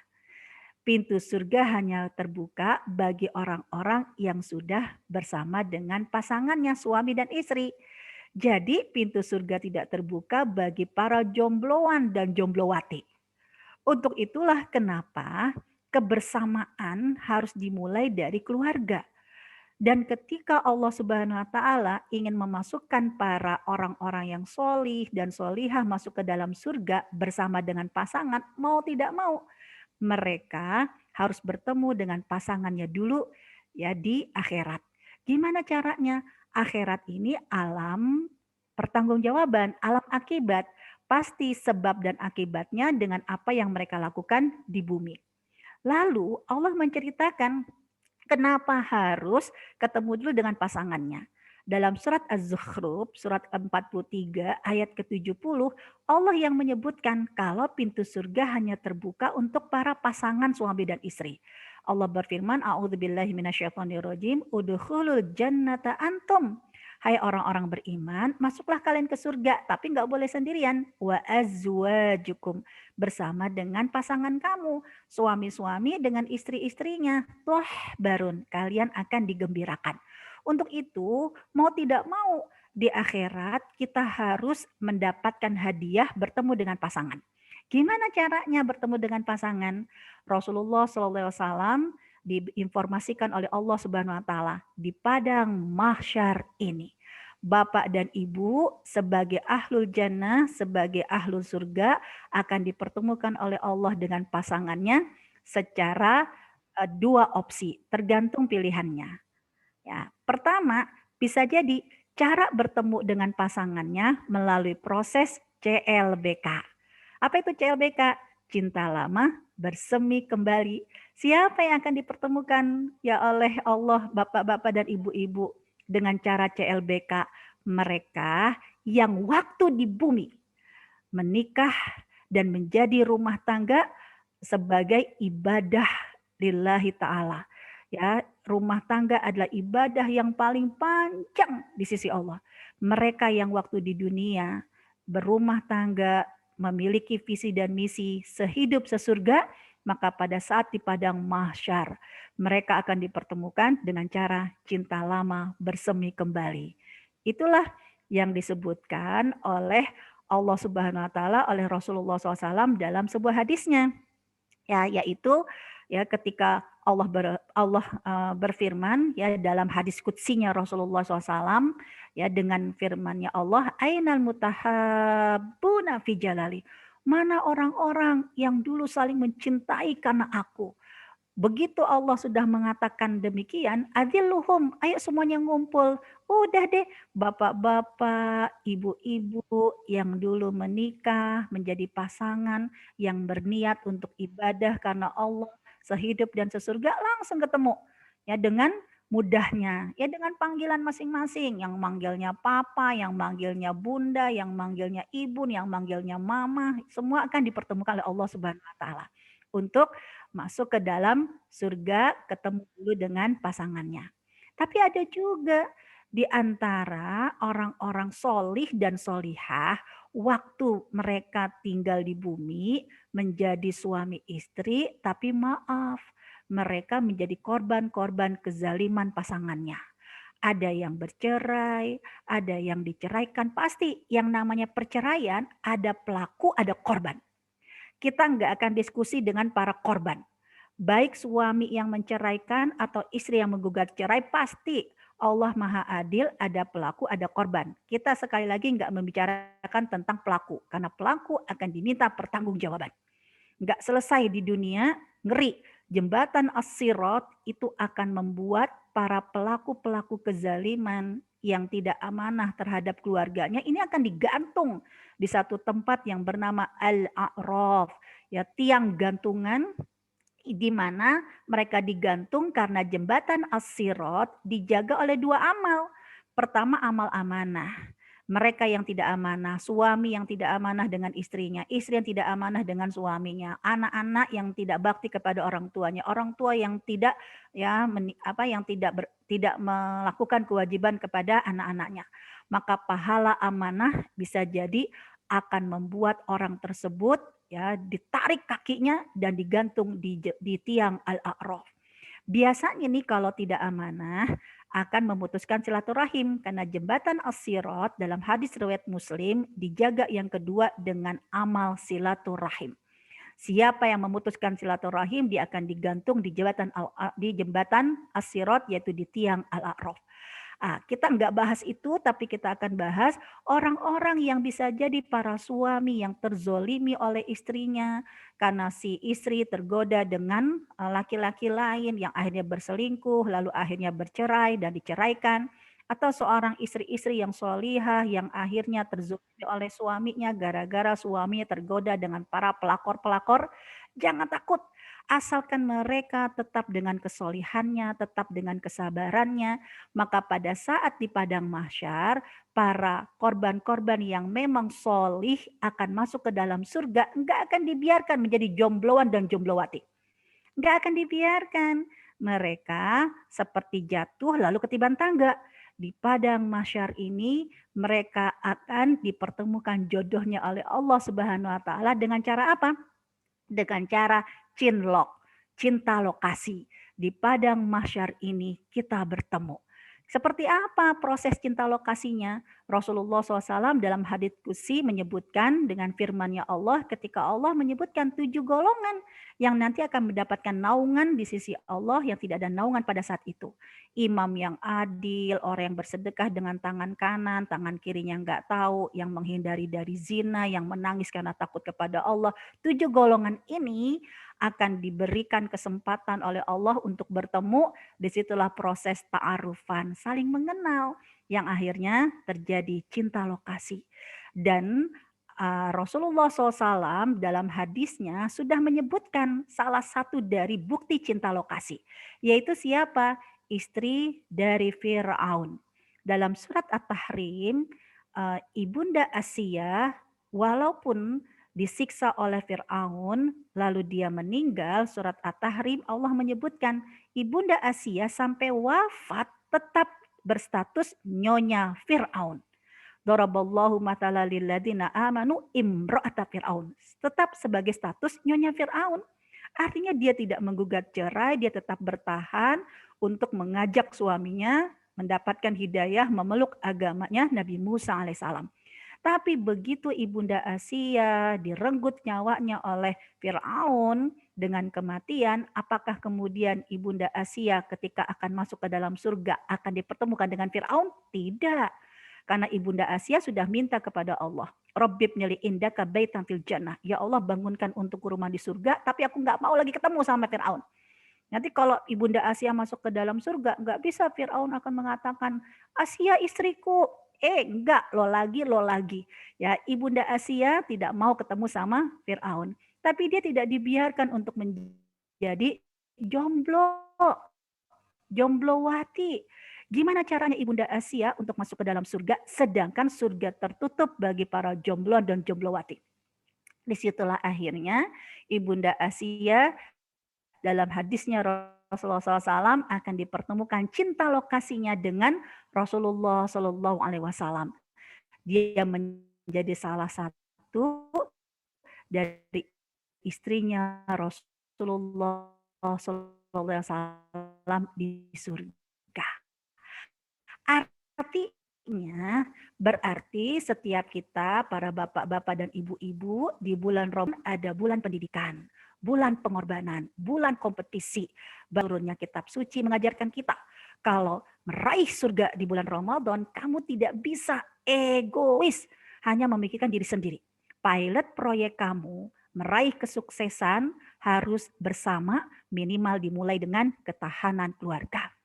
Pintu surga hanya terbuka bagi orang-orang yang sudah bersama dengan pasangannya, suami dan istri. Jadi pintu surga tidak terbuka bagi para jombloan dan jomblowati. Untuk itulah kenapa kebersamaan harus dimulai dari keluarga. Dan ketika Allah Subhanahu wa taala ingin memasukkan para orang-orang yang solih dan solihah masuk ke dalam surga bersama dengan pasangan, mau tidak mau mereka harus bertemu dengan pasangannya dulu ya di akhirat. Gimana caranya? Akhirat ini alam pertanggungjawaban, alam akibat. Pasti sebab dan akibatnya dengan apa yang mereka lakukan di bumi. Lalu Allah menceritakan kenapa harus ketemu dulu dengan pasangannya. Dalam surat Az-Zukhruf, surat 43 ayat ke-70, Allah yang menyebutkan kalau pintu surga hanya terbuka untuk para pasangan suami dan istri. Allah berfirman, A'udzubillahi minasyaitonirrajim, udkhulul jannata antum. Hai orang-orang beriman, masuklah kalian ke surga, tapi nggak boleh sendirian. Wa azwajukum, bersama dengan pasangan kamu, suami-suami dengan istri-istrinya. Barun, kalian akan digembirakan. Untuk itu, mau tidak mau di akhirat kita harus mendapatkan hadiah bertemu dengan pasangan. Gimana caranya bertemu dengan pasangan? Rasulullah SAW diinformasikan oleh Allah Subhanahu wa taala di padang mahsyar ini. Bapak dan Ibu sebagai ahlul jannah, sebagai ahlul surga akan dipertemukan oleh Allah dengan pasangannya secara dua opsi, tergantung pilihannya. Ya, pertama, bisa jadi cara bertemu dengan pasangannya melalui proses CLBK. Apa itu CLBK? Cinta lama bersemi kembali. Siapa yang akan dipertemukan ya oleh Allah, bapak-bapak dan ibu-ibu dengan cara CLBK? Mereka yang waktu di bumi menikah dan menjadi rumah tangga sebagai ibadah lillahi ta'ala. Ya, rumah tangga adalah ibadah yang paling panjang di sisi Allah. Mereka yang waktu di dunia berumah tangga, memiliki visi dan misi sehidup sesurga, maka pada saat di padang mahsyar mereka akan dipertemukan dengan cara cinta lama bersemi kembali. Itulah yang disebutkan oleh Allah Subhanahu wa taala oleh Rasulullah SAW dalam sebuah hadisnya. Ya, yaitu ya ketika Allah berfirman ya dalam hadis qudsinya Rasulullah SAW ya dengan firman-Nya Allah, ainal mutahabbuna fi jalali, Mana orang-orang yang dulu saling mencintai karena aku. Begitu Allah sudah mengatakan demikian, adilluhum, ayo semuanya ngumpul. Udah deh, bapak-bapak, ibu-ibu yang dulu menikah, menjadi pasangan, yang berniat untuk ibadah karena Allah, sehidup dan sesurga, langsung ketemu. Ya, dengan mudahnya, ya dengan panggilan masing-masing. Yang manggilnya papa, yang manggilnya bunda, yang manggilnya ibu, yang manggilnya mama, semua akan dipertemukan oleh Allah Subhanahu wa taala untuk masuk ke dalam surga, ketemu dulu dengan pasangannya. Tapi ada juga di antara orang-orang solih dan solihah, waktu mereka tinggal di bumi menjadi suami istri, tapi maaf, mereka menjadi korban-korban kezaliman pasangannya. Ada yang bercerai, ada yang diceraikan. Pasti yang namanya perceraian, ada pelaku, ada korban. Kita nggak akan diskusi dengan para korban. Baik suami yang menceraikan atau istri yang menggugat cerai, pasti Allah Maha Adil, ada pelaku, ada korban. Kita sekali lagi nggak membicarakan tentang pelaku, karena pelaku akan diminta pertanggungjawaban. Nggak selesai di dunia, ngeri. Jembatan As-Sirat itu akan membuat para pelaku-pelaku kezaliman yang tidak amanah terhadap keluarganya ini akan digantung di satu tempat yang bernama Al-A'raf, ya, tiang gantungan di mana mereka digantung karena jembatan As-Sirat dijaga oleh dua amal. Pertama, amal amanah. Mereka yang tidak amanah, suami yang tidak amanah dengan istrinya, istri yang tidak amanah dengan suaminya, anak-anak yang tidak bakti kepada orang tuanya, orang tua yang tidak tidak melakukan kewajiban kepada anak-anaknya. Maka pahala amanah bisa jadi akan membuat orang tersebut ya ditarik kakinya dan digantung di tiang Al-A'raf. Biasanya nih kalau tidak amanah akan memutuskan silaturahim karena jembatan As-Sirat dalam hadis riwayat Muslim dijaga yang kedua dengan amal silaturahim. Siapa yang memutuskan silaturahim dia akan digantung di jembatan As-Sirat yaitu di tiang Al-A'raf. Kita nggak bahas itu, tapi kita akan bahas orang-orang yang bisa jadi para suami yang terzolimi oleh istrinya karena si istri tergoda dengan laki-laki lain yang akhirnya berselingkuh, lalu akhirnya bercerai dan diceraikan. Atau seorang istri-istri yang solihah yang akhirnya terzolimi oleh suaminya gara-gara suaminya tergoda dengan para pelakor-pelakor. Jangan takut. Asalkan mereka tetap dengan kesolihannya, tetap dengan kesabarannya, maka pada saat di padang mahsyar, para korban-korban yang memang solih akan masuk ke dalam surga, enggak akan dibiarkan menjadi jombloan dan jomblowati. Enggak akan dibiarkan. Mereka seperti jatuh lalu ketiban tangga. Di padang mahsyar ini mereka akan dipertemukan jodohnya oleh Allah Subhanahu wa taala dengan cara apa? Dengan cara cinlok, cinta lokasi. Di padang mahsyar ini kita bertemu. Seperti apa proses cinta lokasinya? Rasulullah SAW dalam hadits qudsi menyebutkan dengan firman-Nya Allah ketika Allah menyebutkan 7 golongan yang nanti akan mendapatkan naungan di sisi Allah yang tidak ada naungan pada saat itu. Imam yang adil, orang yang bersedekah dengan tangan kanan, tangan kirinya nggak tahu, yang menghindari dari zina, yang menangis karena takut kepada Allah. 7 golongan ini akan diberikan kesempatan oleh Allah untuk bertemu. Disitulah proses ta'arufan, saling mengenal, yang akhirnya terjadi cinta lokasi. Dan Rasulullah SAW dalam hadisnya sudah menyebutkan salah satu dari bukti cinta lokasi, yaitu siapa? Istri dari Fir'aun. Dalam surat At-Tahrim, Ibunda Asiyah walaupun disiksa oleh Fir'aun, lalu dia meninggal, surat At-Tahrim Allah menyebutkan Ibunda Asiyah sampai wafat tetap berstatus nyonya Fir'aun. Daraballahu matala lilladzina amanu imra'ata Fir'aun. Tetap sebagai status nyonya Fir'aun. Artinya dia tidak menggugat cerai, dia tetap bertahan untuk mengajak suaminya mendapatkan hidayah, memeluk agamanya Nabi Musa alaihissalam. Tapi begitu Ibunda Asiyah direnggut nyawanya oleh Fir'aun dengan kematian, apakah kemudian Ibunda Asiyah ketika akan masuk ke dalam surga akan dipertemukan dengan Fir'aun? Tidak. Karena Ibunda Asia sudah minta kepada Allah, Rabbib nili indaka baitan fil jannah. Ya Allah, bangunkan untukku rumah di surga, tapi aku nggak mau lagi ketemu sama Fir'aun. Nanti kalau Ibunda Asia masuk ke dalam surga, nggak bisa Fir'aun akan mengatakan, Asia istriku. Enggak, lo lagi. Ya, Ibunda Asia tidak mau ketemu sama Fir'aun. Tapi dia tidak dibiarkan untuk menjadi jomblowati. Gimana caranya Ibunda Asia untuk masuk ke dalam surga, sedangkan surga tertutup bagi para jomblo dan jomblowati. Disitulah akhirnya Ibunda Asia dalam hadisnya Rasulullah SAW akan dipertemukan cinta lokasinya dengan Rasulullah SAW. Dia menjadi salah satu dari istrinya Rasulullah SAW di surga. Artinya berarti setiap kita para bapak-bapak dan ibu-ibu di bulan Ramadan ada bulan pendidikan, bulan pengorbanan, bulan kompetisi. Turunnya kitab suci mengajarkan kita kalau meraih surga di bulan Ramadan, kamu tidak bisa egois hanya memikirkan diri sendiri. Pilot proyek kamu meraih kesuksesan harus bersama, minimal dimulai dengan ketahanan keluarga.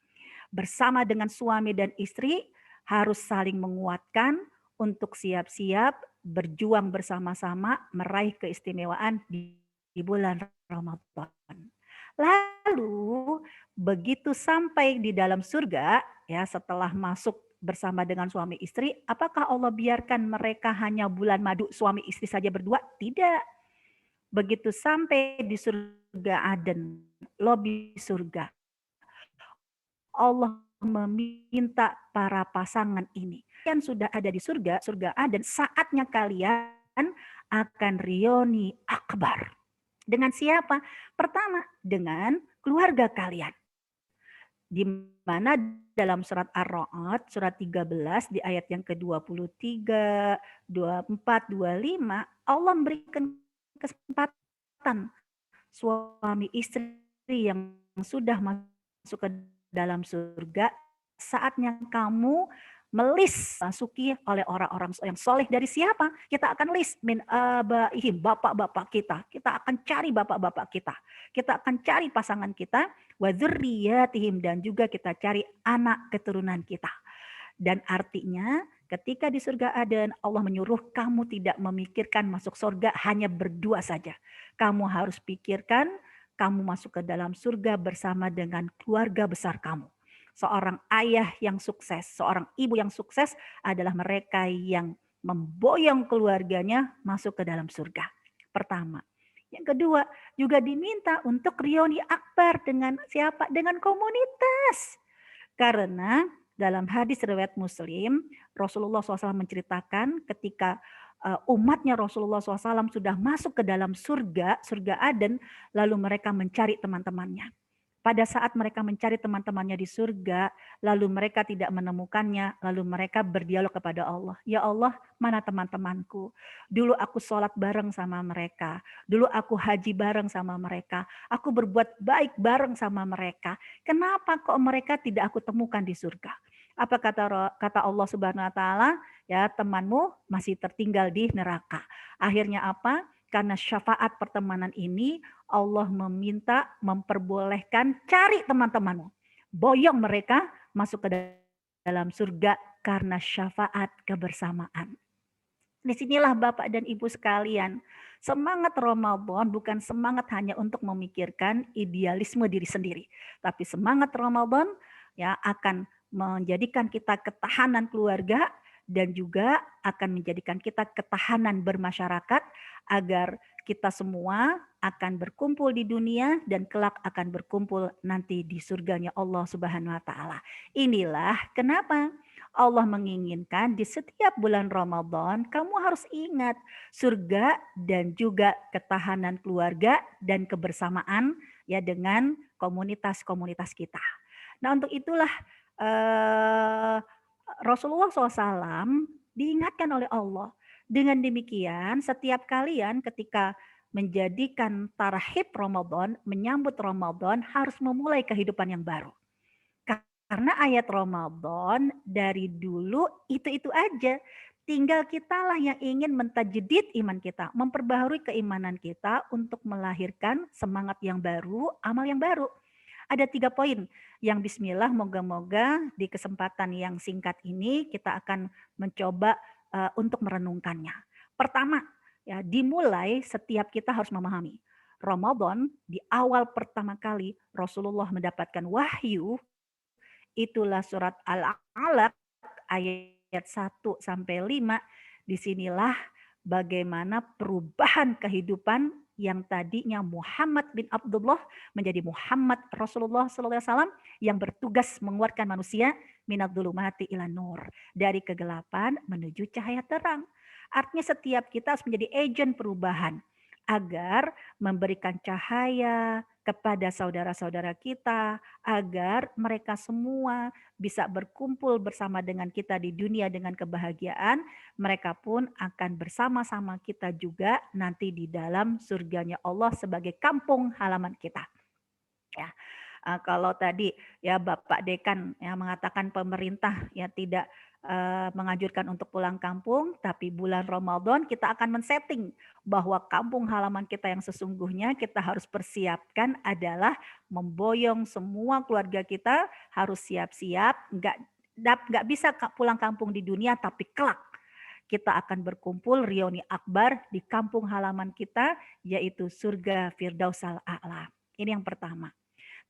Bersama dengan suami dan istri harus saling menguatkan untuk siap-siap berjuang bersama-sama meraih keistimewaan di bulan Ramadan. Lalu begitu sampai di dalam surga, ya setelah masuk bersama dengan suami istri, apakah Allah biarkan mereka hanya bulan madu suami istri saja berdua? Tidak. Begitu sampai di surga Aden, lobi surga, Allah meminta para pasangan ini yang sudah ada di surga Aden, saatnya kalian akan reuni akbar. Dengan siapa? Pertama, dengan keluarga kalian. Di mana dalam surat Ar-Ra'd, surat 13, di ayat yang ke-23, 24, 25, Allah memberikan kesempatan suami istri yang sudah masuk ke dalam surga, saatnya kamu melis masuki oleh orang-orang yang soleh. Dari siapa? Kita akan list min abaihim, bapak-bapak kita. Kita akan cari bapak-bapak kita. Kita akan cari pasangan kita, wa dzurriyyatihim, dan juga kita cari anak keturunan kita. Dan artinya ketika di surga Aden, Allah menyuruh kamu tidak memikirkan masuk surga hanya berdua saja. Kamu harus pikirkan kamu masuk ke dalam surga bersama dengan keluarga besar kamu. Seorang ayah yang sukses, seorang ibu yang sukses adalah mereka yang memboyong keluarganya masuk ke dalam surga. Pertama. Yang kedua, juga diminta untuk reuni akbar dengan siapa? Dengan komunitas. Karena dalam hadis riwayat Muslim, Rasulullah SAW menceritakan ketika umatnya Rasulullah SAW sudah masuk ke dalam surga Aden, lalu mereka mencari teman-temannya. Pada saat mereka mencari teman-temannya di surga, lalu mereka tidak menemukannya, lalu mereka berdialog kepada Allah. Ya Allah, mana teman-temanku? Dulu aku sholat bareng sama mereka. Dulu aku haji bareng sama mereka. Aku berbuat baik bareng sama mereka. Kenapa kok mereka tidak aku temukan di surga? Apa kata Allah Subhanahu wa taala? Ya, temanmu masih tertinggal di neraka. Akhirnya apa? Karena syafaat pertemanan ini, Allah memperbolehkan cari teman-temanmu. Boyong mereka masuk ke dalam surga karena syafaat kebersamaan. Disinilah Bapak dan Ibu sekalian, semangat Ramadan bukan semangat hanya untuk memikirkan idealisme diri sendiri. Tapi semangat Ramadan ya akan menjadikan kita ketahanan keluarga, dan juga akan menjadikan kita ketahanan bermasyarakat agar kita semua akan berkumpul di dunia dan kelak akan berkumpul nanti di surganya Allah Subhanahu wa taala. Inilah kenapa Allah menginginkan di setiap bulan Ramadan kamu harus ingat surga dan juga ketahanan keluarga dan kebersamaan ya dengan komunitas-komunitas kita. Nah, untuk itulah Rasulullah SAW diingatkan oleh Allah. Dengan demikian, setiap kalian ketika menjadikan tarhib Ramadan, menyambut Ramadan, harus memulai kehidupan yang baru. Karena ayat Ramadan dari dulu itu aja. Tinggal kitalah yang ingin mentajdid iman kita, memperbaharui keimanan kita untuk melahirkan semangat yang baru, amal yang baru. Ada 3 poin yang bismillah moga-moga di kesempatan yang singkat ini kita akan mencoba untuk merenungkannya. Pertama, ya dimulai setiap kita harus memahami Ramadan di awal pertama kali Rasulullah mendapatkan wahyu itulah surat Al-Alaq ayat 1 sampai 5. Disinilah bagaimana perubahan kehidupan yang tadinya Muhammad bin Abdullah menjadi Muhammad Rasulullah SAW yang bertugas menguatkan manusia minadz-dzulumati ila nur, dari kegelapan menuju cahaya terang. Artinya setiap kita harus menjadi agen perubahan agar memberikan cahaya kepada saudara-saudara kita, agar mereka semua bisa berkumpul bersama dengan kita di dunia dengan kebahagiaan, mereka pun akan bersama-sama kita juga nanti di dalam surganya Allah sebagai kampung halaman kita. Ya. Kalau tadi ya Bapak Dekan yang mengatakan pemerintah ya tidak menganjurkan untuk pulang kampung, tapi bulan Ramadan kita akan men-setting bahwa kampung halaman kita yang sesungguhnya kita harus persiapkan adalah memboyong semua keluarga kita, harus siap-siap, nggak bisa pulang kampung di dunia, tapi kelak kita akan berkumpul reuni akbar di kampung halaman kita, yaitu surga Firdausal A'la. Ini yang pertama.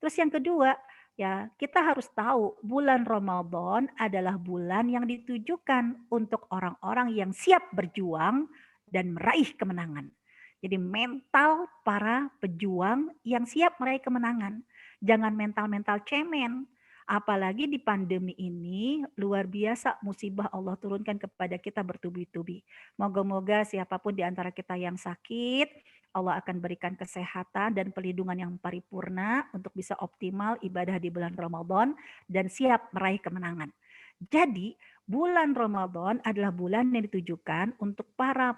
Terus yang kedua, ya kita harus tahu bulan Ramadan adalah bulan yang ditujukan untuk orang-orang yang siap berjuang dan meraih kemenangan. Jadi mental para pejuang yang siap meraih kemenangan. Jangan mental-mental cemen. Apalagi di pandemi ini luar biasa musibah Allah turunkan kepada kita bertubi-tubi. Moga-moga siapapun di antara kita yang sakit, Allah akan berikan kesehatan dan perlindungan yang paripurna untuk bisa optimal ibadah di bulan Ramadan dan siap meraih kemenangan. Jadi bulan Ramadan adalah bulan yang ditujukan untuk para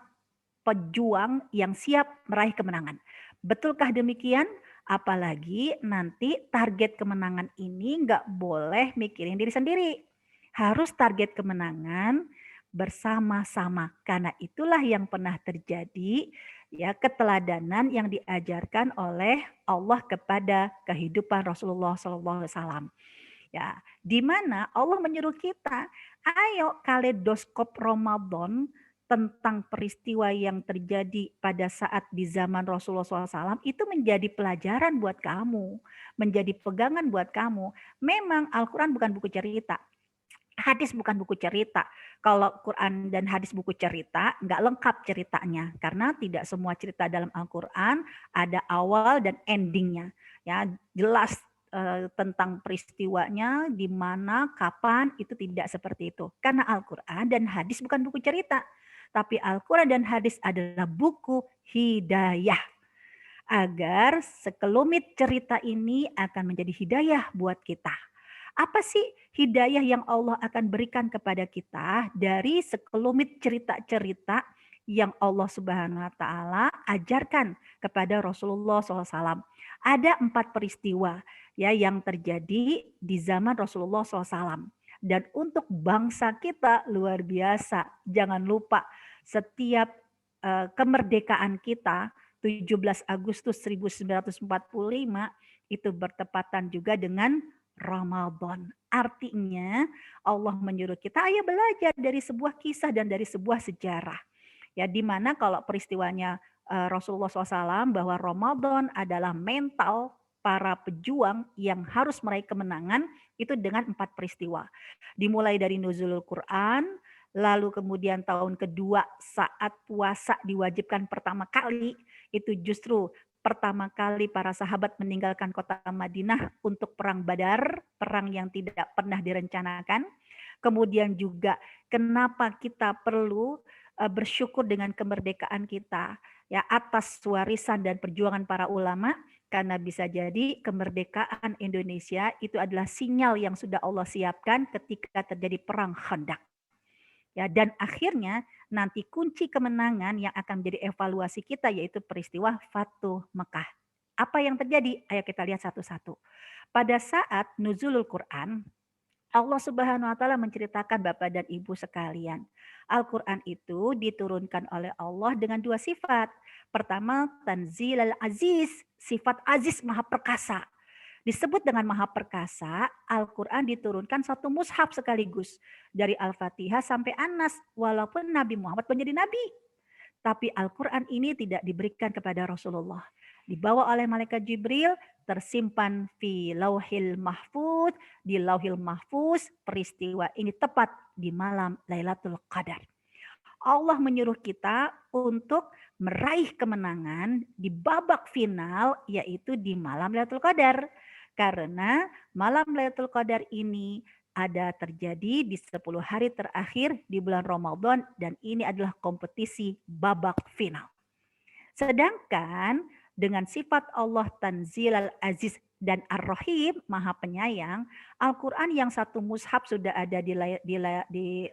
pejuang yang siap meraih kemenangan. Betulkah demikian? Apalagi nanti target kemenangan ini nggak boleh mikirin diri sendiri. Harus target kemenangan bersama-sama. Karena itulah yang pernah terjadi ya keteladanan yang diajarkan oleh Allah kepada kehidupan Rasulullah SAW. Ya, di mana Allah menyuruh kita, ayo kaleidoskop Ramadan tentang peristiwa yang terjadi pada saat di zaman Rasulullah SAW itu menjadi pelajaran buat kamu, menjadi pegangan buat kamu. Memang Al-Quran bukan buku cerita. Hadis bukan buku cerita. Kalau Quran dan hadis buku cerita, nggak lengkap ceritanya. Karena tidak semua cerita dalam Al-Quran ada awal dan endingnya. Ya, jelas tentang peristiwanya, di mana, kapan, itu tidak seperti itu. Karena Al-Quran dan hadis bukan buku cerita. Tapi Al-Quran dan hadis adalah buku hidayah. Agar sekelumit cerita ini akan menjadi hidayah buat kita. Apa sih hidayah yang Allah akan berikan kepada kita dari sekelumit cerita-cerita yang Allah Subhanahu wa Ta'ala ajarkan kepada Rasulullah SAW? Ada 4 peristiwa ya yang terjadi di zaman Rasulullah SAW. Dan untuk bangsa kita luar biasa. Jangan lupa setiap kemerdekaan kita 17 Agustus 1945 itu bertepatan juga dengan Ramadan. Artinya Allah menyuruh kita ayo belajar dari sebuah kisah dan dari sebuah sejarah. Ya, di mana kalau peristiwanya Rasulullah SAW bahwa Ramadan adalah mental para pejuang yang harus meraih kemenangan itu dengan 4 peristiwa. Dimulai dari nuzulul Quran, lalu kemudian tahun kedua saat puasa diwajibkan pertama kali, itu justru pertama kali para sahabat meninggalkan kota Madinah untuk perang Badar, perang yang tidak pernah direncanakan. Kemudian juga kenapa kita perlu bersyukur dengan kemerdekaan kita ya atas warisan dan perjuangan para ulama, karena bisa jadi kemerdekaan Indonesia itu adalah sinyal yang sudah Allah siapkan ketika terjadi perang Khandaq. Ya, dan akhirnya nanti kunci kemenangan yang akan menjadi evaluasi kita yaitu peristiwa Fatuh Mekah. Apa yang terjadi? Ayo kita lihat satu-satu. Pada saat nuzulul Quran, Allah Subhanahu wa taala menceritakan Bapak dan Ibu sekalian. Al-Qur'an itu diturunkan oleh Allah dengan 2 sifat. Pertama, Tanzilal Aziz, sifat aziz maha perkasa. Disebut dengan maha perkasa, Al-Quran diturunkan satu mushaf sekaligus. Dari Al-Fatihah sampai An-Nas, walaupun Nabi Muhammad menjadi nabi. Tapi Al-Quran ini tidak diberikan kepada Rasulullah. Dibawa oleh malaikat Jibril, tersimpan di lauhil mahfuz, di lauhil mahfuz, peristiwa ini tepat di malam Lailatul Qadar. Allah menyuruh kita untuk meraih kemenangan di babak final, yaitu di malam Lailatul Qadar. Karena malam Lailatul Qadar ini ada terjadi di 10 hari terakhir di bulan Ramadan, dan ini adalah kompetisi babak final. Sedangkan dengan sifat Allah Tanzilal Aziz dan Ar-Rahim, Maha Penyayang, Al-Quran yang satu mushaf sudah ada di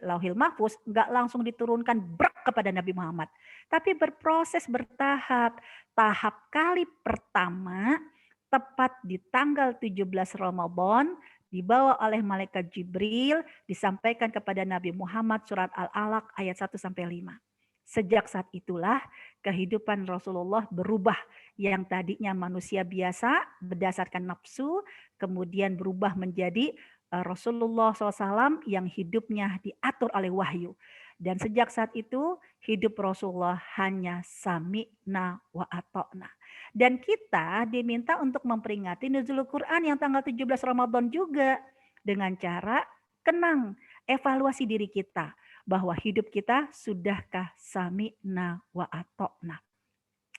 Lauhil Mahfuz, nggak langsung diturunkan kepada Nabi Muhammad, tapi berproses bertahap. Tahap kali pertama tepat di tanggal 17 Ramadan, dibawa oleh malaikat Jibril, disampaikan kepada Nabi Muhammad surat Al-Alaq ayat 1-5. Sejak saat itulah kehidupan Rasulullah berubah. Yang tadinya manusia biasa berdasarkan nafsu, kemudian berubah menjadi Rasulullah SAW yang hidupnya diatur oleh wahyu. Dan sejak saat itu hidup Rasulullah hanya sami'na wa ata'na. Dan kita diminta untuk memperingati Nuzulul Quran yang tanggal 17 Ramadan juga dengan cara kenang, evaluasi diri kita bahwa hidup kita sudahkah sami'na wa ata'na.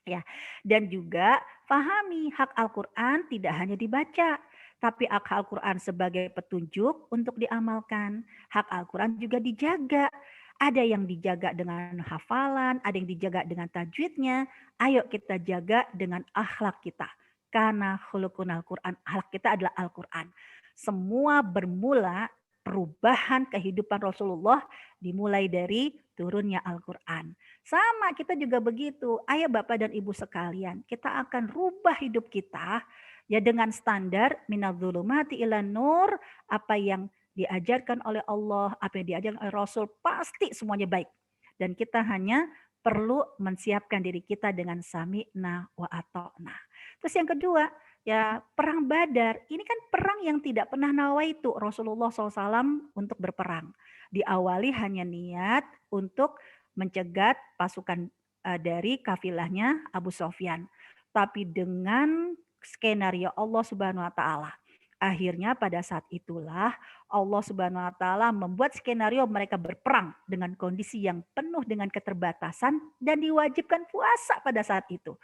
Ya, dan juga pahami hak Al-Quran tidak hanya dibaca, tapi hak Al-Quran sebagai petunjuk untuk diamalkan. Hak Al-Quran juga dijaga. Ada yang dijaga dengan hafalan, ada yang dijaga dengan tajwidnya. Ayo kita jaga dengan akhlak kita. Karena khuluqun Al-Quran, akhlak kita adalah Al-Quran. Semua bermula perubahan kehidupan Rasulullah dimulai dari turunnya Al-Quran. Sama kita juga begitu. Ayo Bapak dan Ibu sekalian, kita akan rubah hidup kita ya dengan standar minadz-dzulumati ilan nur, apa yang diajarkan oleh Allah, apa yang diajarkan oleh Rasul, pasti semuanya baik. Dan kita hanya perlu mensiapkan diri kita dengan sami'na wa ata'na. Terus yang kedua, ya perang Badar. Ini kan perang yang tidak pernah nawaitu Rasulullah SAW untuk berperang. Diawali hanya niat untuk mencegat pasukan dari kafilahnya Abu Sofyan. Tapi dengan skenario Allah Subhanahu wa taala, akhirnya pada saat itulah Allah Subhanahu wa taala membuat skenario mereka berperang dengan kondisi yang penuh dengan keterbatasan dan diwajibkan puasa pada saat itu.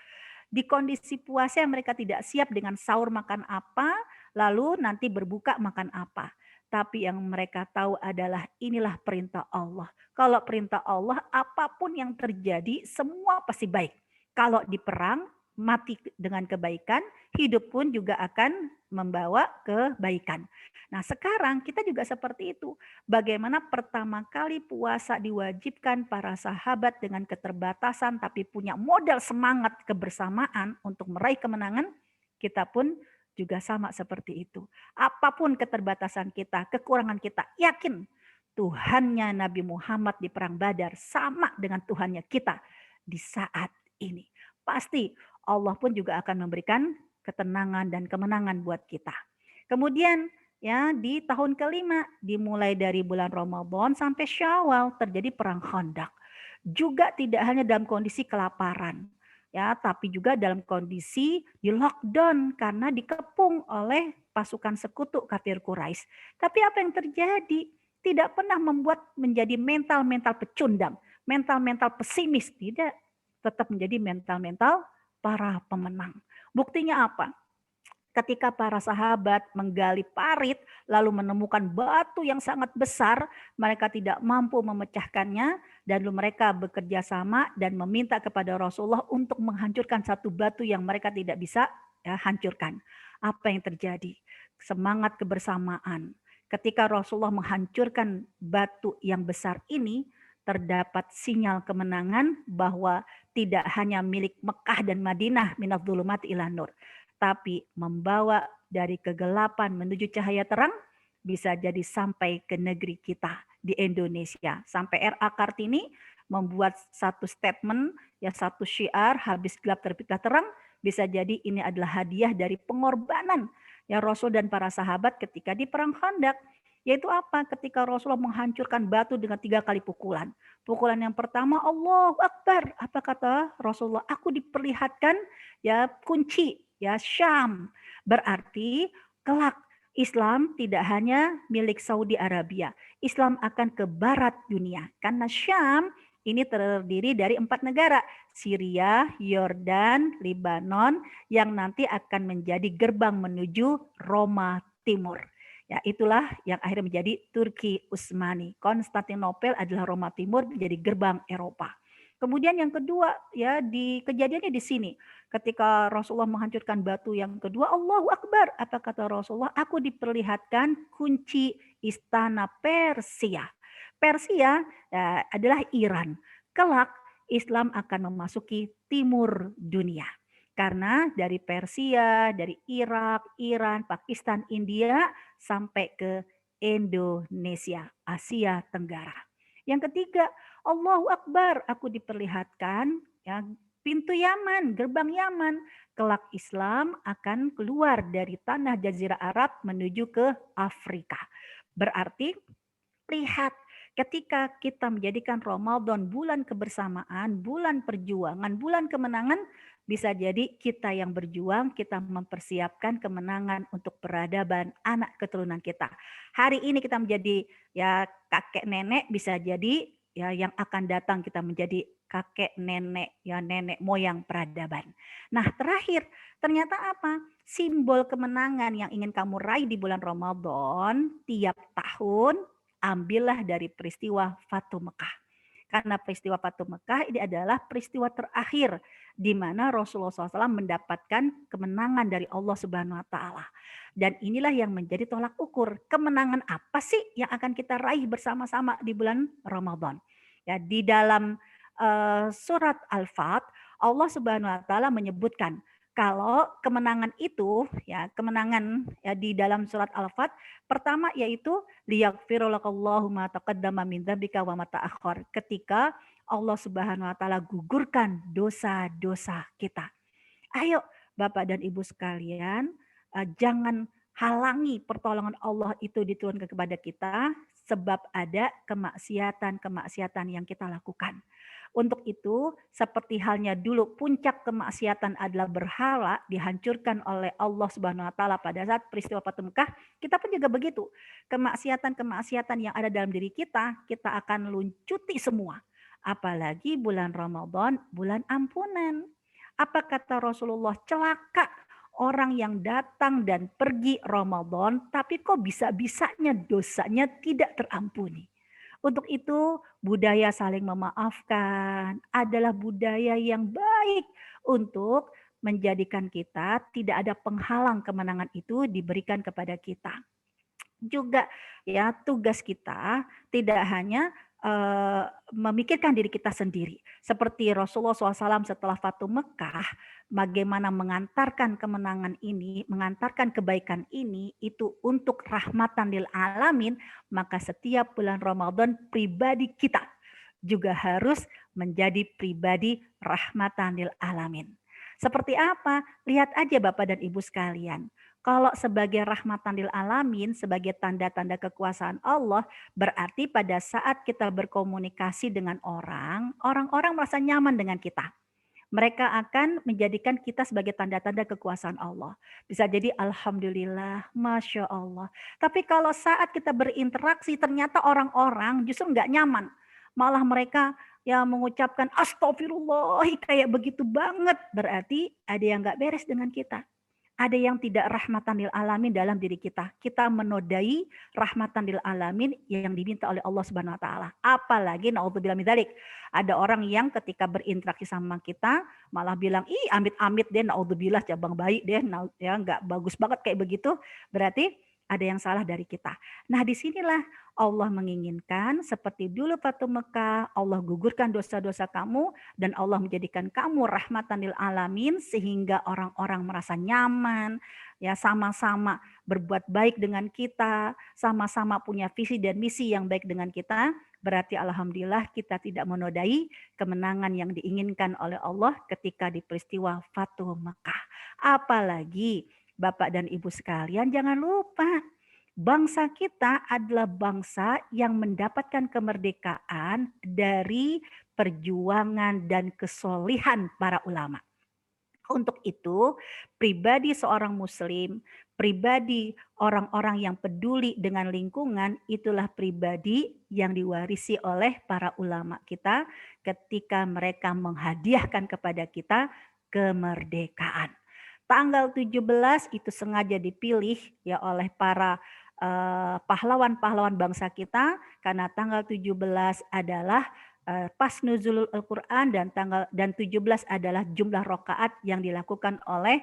Di kondisi puasa yang mereka tidak siap dengan sahur makan apa, lalu nanti berbuka makan apa. Tapi yang mereka tahu adalah inilah perintah Allah. Kalau perintah Allah, apapun yang terjadi semua pasti baik. Kalau di perang, mati dengan kebaikan, hidup pun juga akan membawa kebaikan. Nah sekarang kita juga seperti itu. Bagaimana pertama kali puasa diwajibkan para sahabat dengan keterbatasan tapi punya modal semangat kebersamaan untuk meraih kemenangan, kita pun juga sama seperti itu. Apapun keterbatasan kita, kekurangan kita, yakin Tuhannya Nabi Muhammad di Perang Badar sama dengan Tuhannya kita di saat ini. Pasti Allah pun juga akan memberikan ketenangan dan kemenangan buat kita. Kemudian ya di tahun kelima dimulai dari bulan Ramadan sampai Syawal terjadi perang Khandaq. Juga tidak hanya dalam kondisi kelaparan ya, tapi juga dalam kondisi di lockdown karena dikepung oleh pasukan sekutu kafir Quraisy. Tapi apa yang terjadi? Tidak pernah membuat menjadi mental-mental pecundang, mental-mental pesimis, tidak, tetap menjadi mental-mental para pemenang. Buktinya apa? Ketika para sahabat menggali parit lalu menemukan batu yang sangat besar, mereka tidak mampu memecahkannya dan lalu mereka bekerja sama dan meminta kepada Rasulullah untuk menghancurkan satu batu yang mereka tidak bisa hancurkan. Apa yang terjadi? Semangat kebersamaan. Ketika Rasulullah menghancurkan batu yang besar ini, terdapat sinyal kemenangan bahwa tidak hanya milik Mekah dan Madinah minadz-dzulumati ilan nur, tapi membawa dari kegelapan menuju cahaya terang bisa jadi sampai ke negeri kita di Indonesia. Sampai R.A. Kartini membuat satu statement, ya satu syiar, habis gelap terbitlah terang, bisa jadi ini adalah hadiah dari pengorbanan ya Rasul dan para sahabat ketika di perang Khandaq. Yaitu apa? Ketika Rasulullah menghancurkan batu dengan 3 kali pukulan. Pukulan yang pertama, Allahu Akbar. Apa kata Rasulullah? Aku diperlihatkan ya kunci ya Syam. Berarti kelak Islam tidak hanya milik Saudi Arabia. Islam akan ke barat dunia. Karena Syam ini terdiri dari 4 negara. Syria, Yordan, Lebanon yang nanti akan menjadi gerbang menuju Roma Timur. Ya, itulah yang akhirnya menjadi Turki Utsmani. Konstantinopel adalah Roma Timur menjadi gerbang Eropa. Kemudian yang kedua ya kejadiannya di sini. Ketika Rasulullah menghancurkan batu yang kedua, Allahu Akbar. Apa kata Rasulullah? Aku diperlihatkan kunci istana Persia. Persia adalah Iran. Kelak Islam akan memasuki timur dunia. Karena dari Persia, dari Irak, Iran, Pakistan, India, sampai ke Indonesia, Asia Tenggara. Yang ketiga, Allahu Akbar, aku diperlihatkan ya, pintu Yaman, gerbang Yaman. Kelak Islam akan keluar dari tanah Jazirah Arab menuju ke Afrika. Berarti lihat, ketika kita menjadikan Ramadan bulan kebersamaan, bulan perjuangan, bulan kemenangan, bisa jadi kita yang berjuang, kita mempersiapkan kemenangan untuk peradaban anak keturunan kita. Hari ini kita menjadi ya kakek nenek, bisa jadi ya yang akan datang kita menjadi kakek nenek, ya nenek moyang peradaban. Nah, terakhir, ternyata apa? Simbol kemenangan yang ingin kamu raih di bulan Ramadan tiap tahun, ambillah dari peristiwa Fatu Mekah. Karena peristiwa Fatu Mekah ini adalah peristiwa terakhir di mana Rasulullah SAW mendapatkan kemenangan dari Allah Subhanahu Wa Taala. Dan inilah yang menjadi tolak ukur. Kemenangan apa sih yang akan kita raih bersama-sama di bulan Ramadan? Ya, di dalam surat Al-Fat, Allah Subhanahu Wa Taala menyebutkan kalau kemenangan itu, ya kemenangan ya di dalam surat Al-Fat, pertama yaitu liyaghfirulakallahu ma taqaddama min dzambika wa ma ta'akhkhar. Ketika Allah Subhanahu wa taala gugurkan dosa-dosa kita. Ayo Bapak dan Ibu sekalian, jangan halangi pertolongan Allah itu diturunkan kepada kita sebab ada kemaksiatan-kemaksiatan yang kita lakukan. Untuk itu, seperti halnya dulu puncak kemaksiatan adalah berhala dihancurkan oleh Allah Subhanahu wa taala pada saat peristiwa Fatu Mekah, kita pun juga begitu. Kemaksiatan-kemaksiatan yang ada dalam diri kita akan luncuti semua. Apalagi bulan Ramadan, bulan ampunan. Apa kata Rasulullah? Celaka orang yang datang dan pergi Ramadan, tapi kok bisa-bisanya dosanya tidak terampuni. Untuk itu, budaya saling memaafkan adalah budaya yang baik untuk menjadikan kita tidak ada penghalang kemenangan itu diberikan kepada kita. Juga ya tugas kita tidak hanya memikirkan diri kita sendiri. Seperti Rasulullah SAW setelah Fatu Mekah, bagaimana mengantarkan kemenangan ini, mengantarkan kebaikan ini, itu untuk rahmatan lil alamin, maka setiap bulan Ramadan pribadi kita juga harus menjadi pribadi rahmatan lil alamin. Seperti apa? Lihat aja Bapak dan Ibu sekalian. Kalau sebagai rahmatan lil alamin, sebagai tanda-tanda kekuasaan Allah, berarti pada saat kita berkomunikasi dengan orang-orang merasa nyaman dengan kita. Mereka akan menjadikan kita sebagai tanda-tanda kekuasaan Allah. Bisa jadi alhamdulillah, masya Allah. Tapi kalau saat kita berinteraksi ternyata orang-orang justru nggak nyaman. Malah mereka yang mengucapkan astagfirullah kayak begitu banget. Berarti ada yang nggak beres dengan kita. Ada yang tidak rahmatan lil alamin dalam diri kita. Kita menodai rahmatan lil alamin yang diminta oleh Allah Subhanahu wa taala. Apalagi naudzubillah min dzalik. Ada orang yang ketika berinteraksi sama kita malah bilang, "Ih, amit-amit deh naudzubillah cabang bayi deh, ya enggak bagus banget kayak begitu." Berarti ada yang salah dari kita. Nah, disinilah Allah menginginkan seperti dulu Fatu Mekah, Allah gugurkan dosa-dosa kamu dan Allah menjadikan kamu rahmatan lil alamin sehingga orang-orang merasa nyaman, ya sama-sama berbuat baik dengan kita, sama-sama punya visi dan misi yang baik dengan kita. Berarti alhamdulillah kita tidak menodai kemenangan yang diinginkan oleh Allah ketika di peristiwa Fatu Mekah. Apalagi Bapak dan Ibu sekalian, jangan lupa bangsa kita adalah bangsa yang mendapatkan kemerdekaan dari perjuangan dan kesolihan para ulama. Untuk itu, pribadi seorang muslim, pribadi orang-orang yang peduli dengan lingkungan, itulah pribadi yang diwarisi oleh para ulama kita ketika mereka menghadiahkan kepada kita kemerdekaan. Tanggal 17 itu sengaja dipilih ya oleh para pahlawan-pahlawan bangsa kita karena tanggal 17 adalah pas nuzulul Al-Quran dan 17 adalah jumlah rakaat yang dilakukan oleh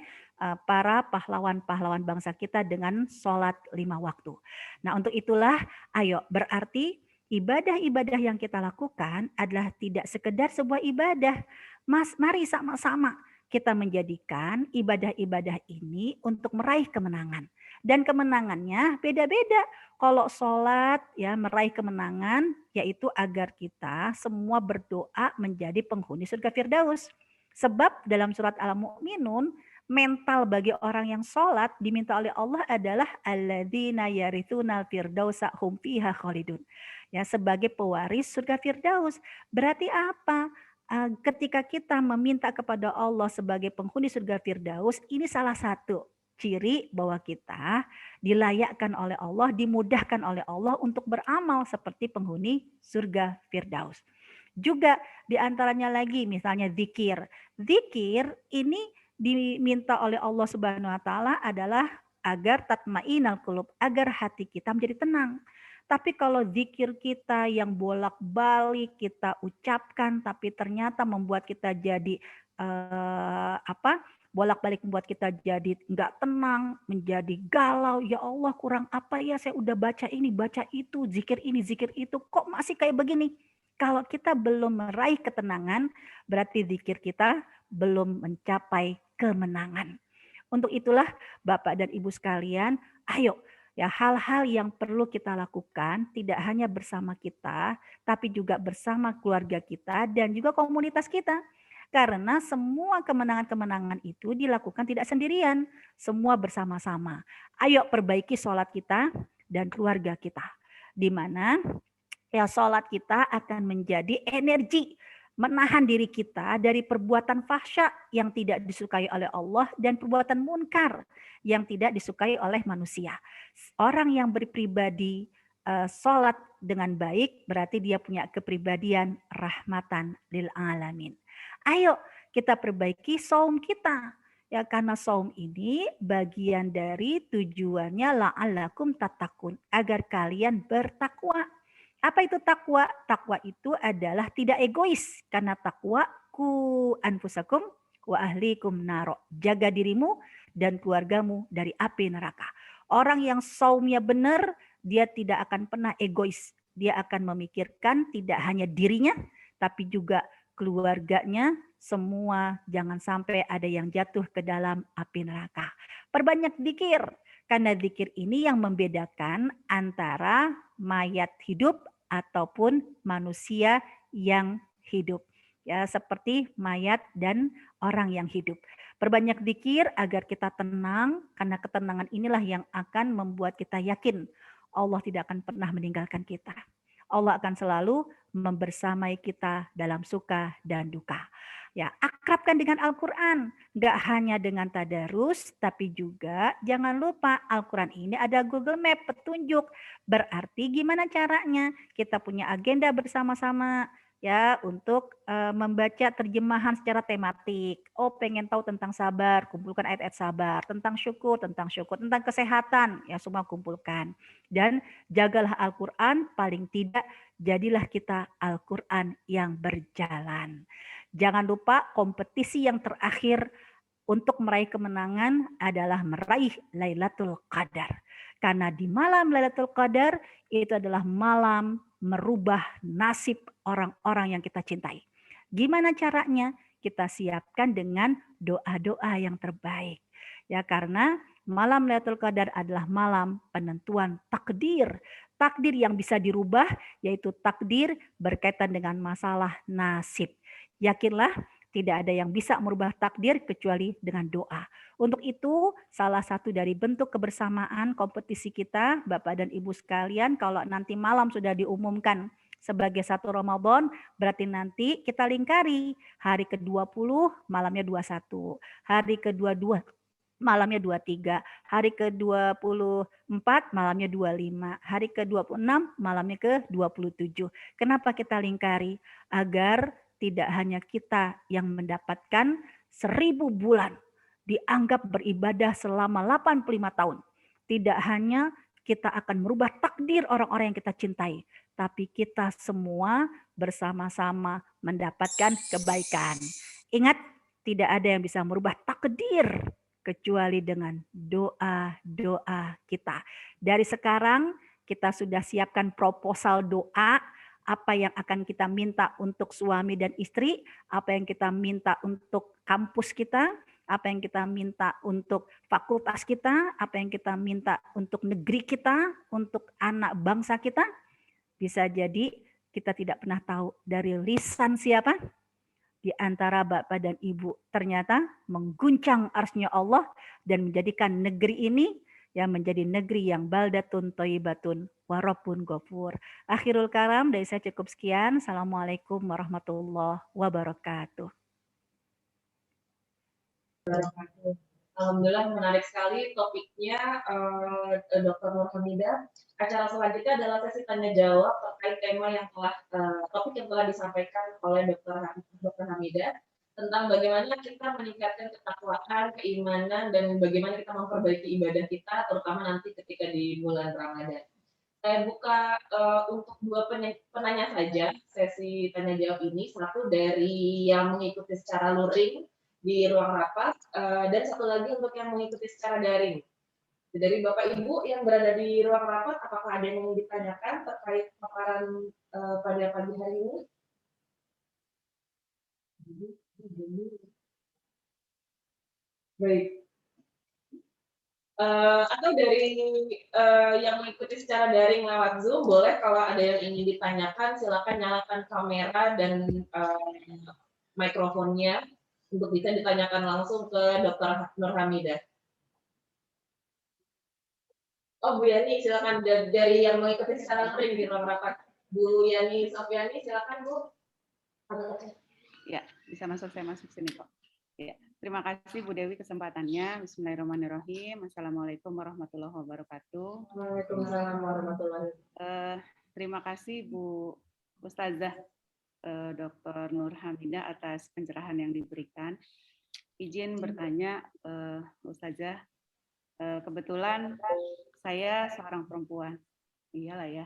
para pahlawan-pahlawan bangsa kita dengan sholat 5 waktu. Nah, untuk itulah ayo berarti ibadah-ibadah yang kita lakukan adalah tidak sekedar sebuah ibadah. Mari sama-sama kita menjadikan ibadah-ibadah ini untuk meraih kemenangan. Dan kemenangannya beda-beda. Kalau sholat ya meraih kemenangan yaitu agar kita semua berdoa menjadi penghuni surga Firdaus. Sebab dalam surat Al-Mu'minun mental bagi orang yang sholat diminta oleh Allah adalah alladzina yarithunal firdausa hum fiha khalidun. Ya sebagai pewaris surga Firdaus. Berarti apa? Ketika kita meminta kepada Allah sebagai penghuni surga Firdaus, ini salah satu ciri bahwa kita dilayakkan oleh Allah, dimudahkan oleh Allah untuk beramal seperti penghuni surga Firdaus. Juga diantaranya lagi misalnya zikir. Zikir ini diminta oleh Allah Subhanahu wa taala adalah agar tatmainal qulub, agar hati kita menjadi tenang. Tapi kalau zikir kita yang bolak-balik kita ucapkan tapi ternyata membuat kita jadi bolak-balik membuat kita jadi nggak tenang, menjadi galau. Ya Allah kurang apa ya, saya udah baca ini, baca itu, zikir ini, zikir itu, kok masih kayak begini? Kalau kita belum meraih ketenangan, berarti zikir kita belum mencapai kemenangan. Untuk itulah Bapak dan Ibu sekalian, ayo ya hal-hal yang perlu kita lakukan tidak hanya bersama kita, tapi juga bersama keluarga kita dan juga komunitas kita. Karena semua kemenangan-kemenangan itu dilakukan tidak sendirian, semua bersama-sama. Ayo perbaiki sholat kita dan keluarga kita. Di mana ya sholat kita akan menjadi energi menahan diri kita dari perbuatan fahsya yang tidak disukai oleh Allah dan perbuatan munkar yang tidak disukai oleh manusia. Orang yang berpribadi sholat dengan baik berarti dia punya kepribadian rahmatan lil alamin. Ayo kita perbaiki saum kita. Ya karena saum ini bagian dari tujuannya la'allakum tattaqun, agar kalian bertakwa. Apa itu takwa? Takwa itu adalah tidak egois. Karena takwa ku anfusakum wa ahlikum naro. Jaga dirimu dan keluargamu dari api neraka. Orang yang saumnya benar, dia tidak akan pernah egois. Dia akan memikirkan tidak hanya dirinya, tapi juga keluarganya, semua jangan sampai ada yang jatuh ke dalam api neraka. Perbanyak zikir. Karena zikir ini yang membedakan antara mayat hidup ataupun manusia yang hidup. Ya, seperti mayat dan orang yang hidup. Perbanyak zikir agar kita tenang, karena ketenangan inilah yang akan membuat kita yakin Allah tidak akan pernah meninggalkan kita. Allah akan selalu membersamai kita dalam suka dan duka. Ya, akrabkan dengan Al-Quran. Gak hanya dengan tadarus, tapi juga jangan lupa Al-Quran ini ada Google Map, petunjuk. Berarti gimana caranya? Kita punya agenda bersama-sama ya untuk membaca terjemahan secara tematik. Oh, pengen tahu tentang sabar, kumpulkan ayat-ayat sabar, tentang syukur, tentang kesehatan, ya semua kumpulkan. Dan jagalah Al-Quran, paling tidak jadilah kita Al-Quran yang berjalan. Jangan lupa kompetisi yang terakhir untuk meraih kemenangan adalah meraih Lailatul Qadar. Karena di malam Lailatul Qadar itu adalah malam merubah nasib orang-orang yang kita cintai. Gimana caranya? Kita siapkan dengan doa-doa yang terbaik. Ya, karena malam Lailatul Qadar adalah malam penentuan takdir. Takdir yang bisa dirubah yaitu takdir berkaitan dengan masalah nasib. Yakinlah tidak ada yang bisa merubah takdir kecuali dengan doa. Untuk itu, salah satu dari bentuk kebersamaan kompetisi kita, Bapak dan Ibu sekalian, kalau nanti malam sudah diumumkan sebagai 1 Ramadan, berarti nanti kita lingkari. Hari ke-20 malamnya 21, hari ke-22 malamnya 23, hari ke-24 malamnya 25, hari ke-26 malamnya ke-27. Kenapa kita lingkari? Agar tidak hanya kita yang mendapatkan 1000 bulan dianggap beribadah selama 85 tahun. Tidak hanya kita akan merubah takdir orang-orang yang kita cintai, tapi kita semua bersama-sama mendapatkan kebaikan. Ingat, tidak ada yang bisa merubah takdir kecuali dengan doa-doa kita. Dari sekarang kita sudah siapkan proposal doa, apa yang akan kita minta untuk suami dan istri, apa yang kita minta untuk kampus kita, apa yang kita minta untuk fakultas kita, apa yang kita minta untuk negeri kita, untuk anak bangsa kita. Bisa jadi kita tidak pernah tahu dari lisan siapa di antara Bapak dan Ibu ternyata mengguncang arsy-Nya Allah dan menjadikan negeri ini yang menjadi negeri yang baldatun thayyibatun wa rabbun ghafur. Akhirul kalam, dari saya cukup sekian. Assalamualaikum warahmatullahi wabarakatuh. Alhamdulillah menarik sekali topiknya, Dr. Nur Hamidah. Acara selanjutnya adalah sesi tanya jawab terkait tema yang telah topik yang telah disampaikan oleh Dr. Hamidah tentang bagaimana kita meningkatkan ketakwaan, keimanan, dan bagaimana kita memperbaiki ibadah kita, terutama nanti ketika di bulan Ramadan. Saya buka untuk 2 penanya saja sesi tanya jawab ini, satu dari yang mengikuti secara luring di ruang rapat, dan satu lagi untuk yang mengikuti secara daring. Dari Bapak Ibu yang berada di ruang rapat, apakah ada yang ingin ditanyakan terkait paparan pada pagi hari ini? Baik. Atau dari yang mengikuti secara daring lewat Zoom, boleh kalau ada yang ingin ditanyakan, silakan nyalakan kamera dan mikrofonnya untuk bisa ditanyakan langsung ke Dr. Nur Hamidah. Oh, Bu Yani, silakan dari yang mengikuti secara daring di ruang rapat. Bu Yani Sofiani, silakan Bu. Ya, bisa masuk, saya masuk sini kok. Ya, terima kasih Bu Dewi kesempatannya. Bismillahirrahmanirrahim. Assalamualaikum warahmatullahi wabarakatuh. Waalaikumsalam warahmatullahi wabarakatuh. Terima kasih Bu Ustazah Dr. Nur Hamidah atas pencerahan yang diberikan. Izin bertanya, Ustazah, kebetulan saya seorang perempuan. Iyalah ya.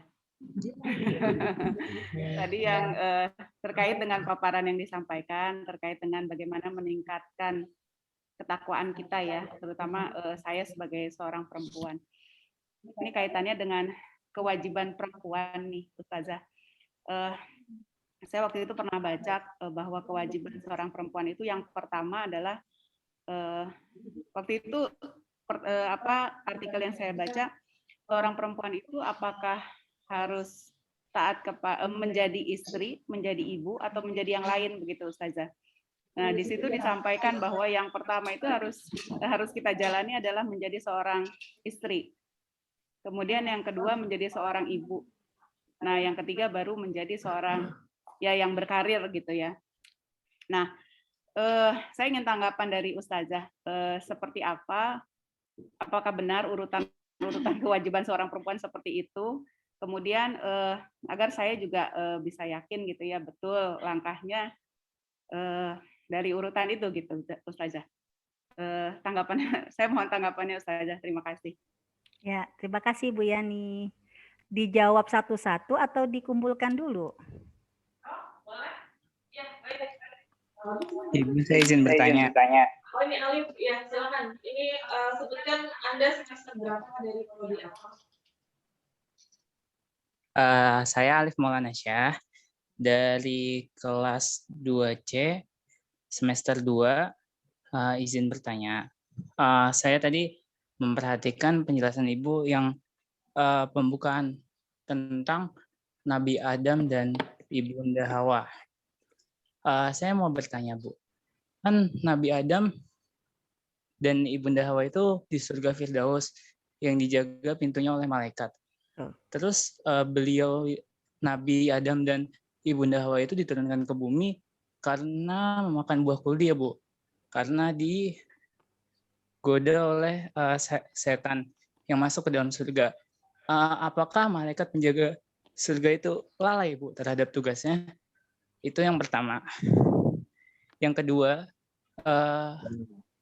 Tadi yang terkait dengan paparan yang disampaikan, terkait dengan bagaimana meningkatkan ketakwaan kita ya, terutama saya sebagai seorang perempuan. Ini kaitannya dengan kewajiban perempuan nih, Ustazah. Saya waktu itu pernah baca bahwa kewajiban seorang perempuan itu yang pertama adalah waktu itu artikel yang saya baca, seorang perempuan itu apakah harus taat menjadi istri, menjadi ibu, atau menjadi yang lain begitu, Ustazah. Nah, di situ disampaikan bahwa yang pertama itu harus kita jalani adalah menjadi seorang istri. Kemudian yang kedua menjadi seorang ibu. Nah, yang ketiga baru menjadi seorang ya yang berkarir gitu ya. Nah, saya ingin tanggapan dari Ustazah seperti apa? Apakah benar urutan kewajiban seorang perempuan seperti itu? Kemudian agar saya juga bisa yakin gitu ya betul langkahnya dari urutan itu gitu, Ustazah. Tanggapannya, saya mohon tanggapannya Ustazah. Terima kasih. Ya, terima kasih Bu Yani. Dijawab satu-satu atau dikumpulkan dulu? Boleh? Ya, baik. Ibu, saya izin bertanya. Oh ini Alif, ya silakan. Ini sebutkan Anda semester berapa dari prodi apa? Saya Alif Maulana Syah dari kelas 2C semester 2. Izin bertanya. Saya tadi memperhatikan penjelasan Ibu yang pembukaan tentang Nabi Adam dan Ibunda Hawa. Saya mau bertanya, Bu. Kan Nabi Adam dan Ibunda Hawa itu di surga Firdaus yang dijaga pintunya oleh malaikat. Terus beliau Nabi Adam dan Ibunda Hawa itu diturunkan ke bumi karena memakan buah kuldi ya Bu. Karena digoda oleh setan yang masuk ke dalam surga. Apakah malaikat penjaga surga itu lalai Bu terhadap tugasnya? Itu yang pertama. Yang kedua,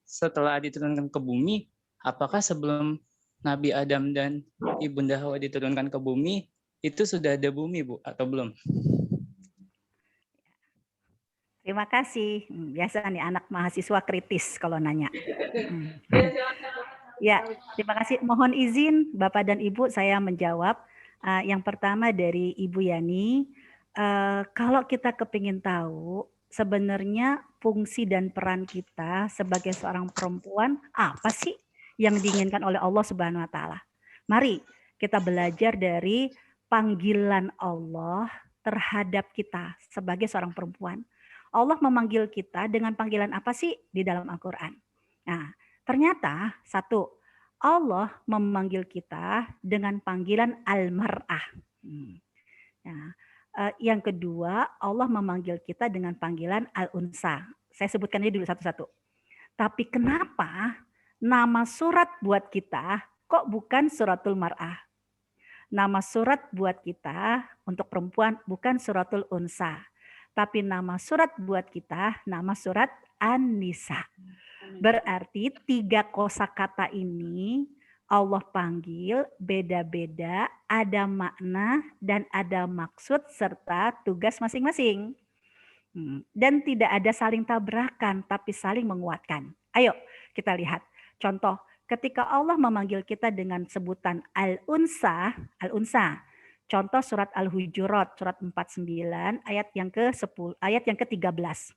setelah diturunkan ke bumi, apakah sebelum Nabi Adam dan Ibunda Hawa diturunkan ke bumi, itu sudah ada bumi, Bu, atau belum? Terima kasih. Biasa nih anak mahasiswa kritis kalau nanya. Ya, terima kasih. Mohon izin Bapak dan Ibu saya menjawab. Yang pertama dari Ibu Yani, kalau kita kepingin tahu sebenarnya fungsi dan peran kita sebagai seorang perempuan apa sih yang diinginkan oleh Allah Subhanahu wa taala. Mari kita belajar dari panggilan Allah terhadap kita sebagai seorang perempuan. Allah memanggil kita dengan panggilan apa sih di dalam Al-Qur'an? Nah, ternyata satu, Allah memanggil kita dengan panggilan al-mar'ah. Nah, yang kedua, Allah memanggil kita dengan panggilan al-unsa. Saya sebutkan aja dulu satu-satu. Tapi kenapa nama surat buat kita kok bukan suratul mar'ah? Nama surat buat kita untuk perempuan bukan suratul unsa. Tapi nama surat buat kita nama surat An-Nisa. Berarti 3 kosakata ini Allah panggil beda-beda, ada makna dan ada maksud serta tugas masing-masing. Dan tidak ada saling tabrakan tapi saling menguatkan. Ayo kita lihat contoh ketika Allah memanggil kita dengan sebutan al-unsa. Contoh surat Al-Hujurat surat 49 ayat yang ke-10 ayat yang ke-13.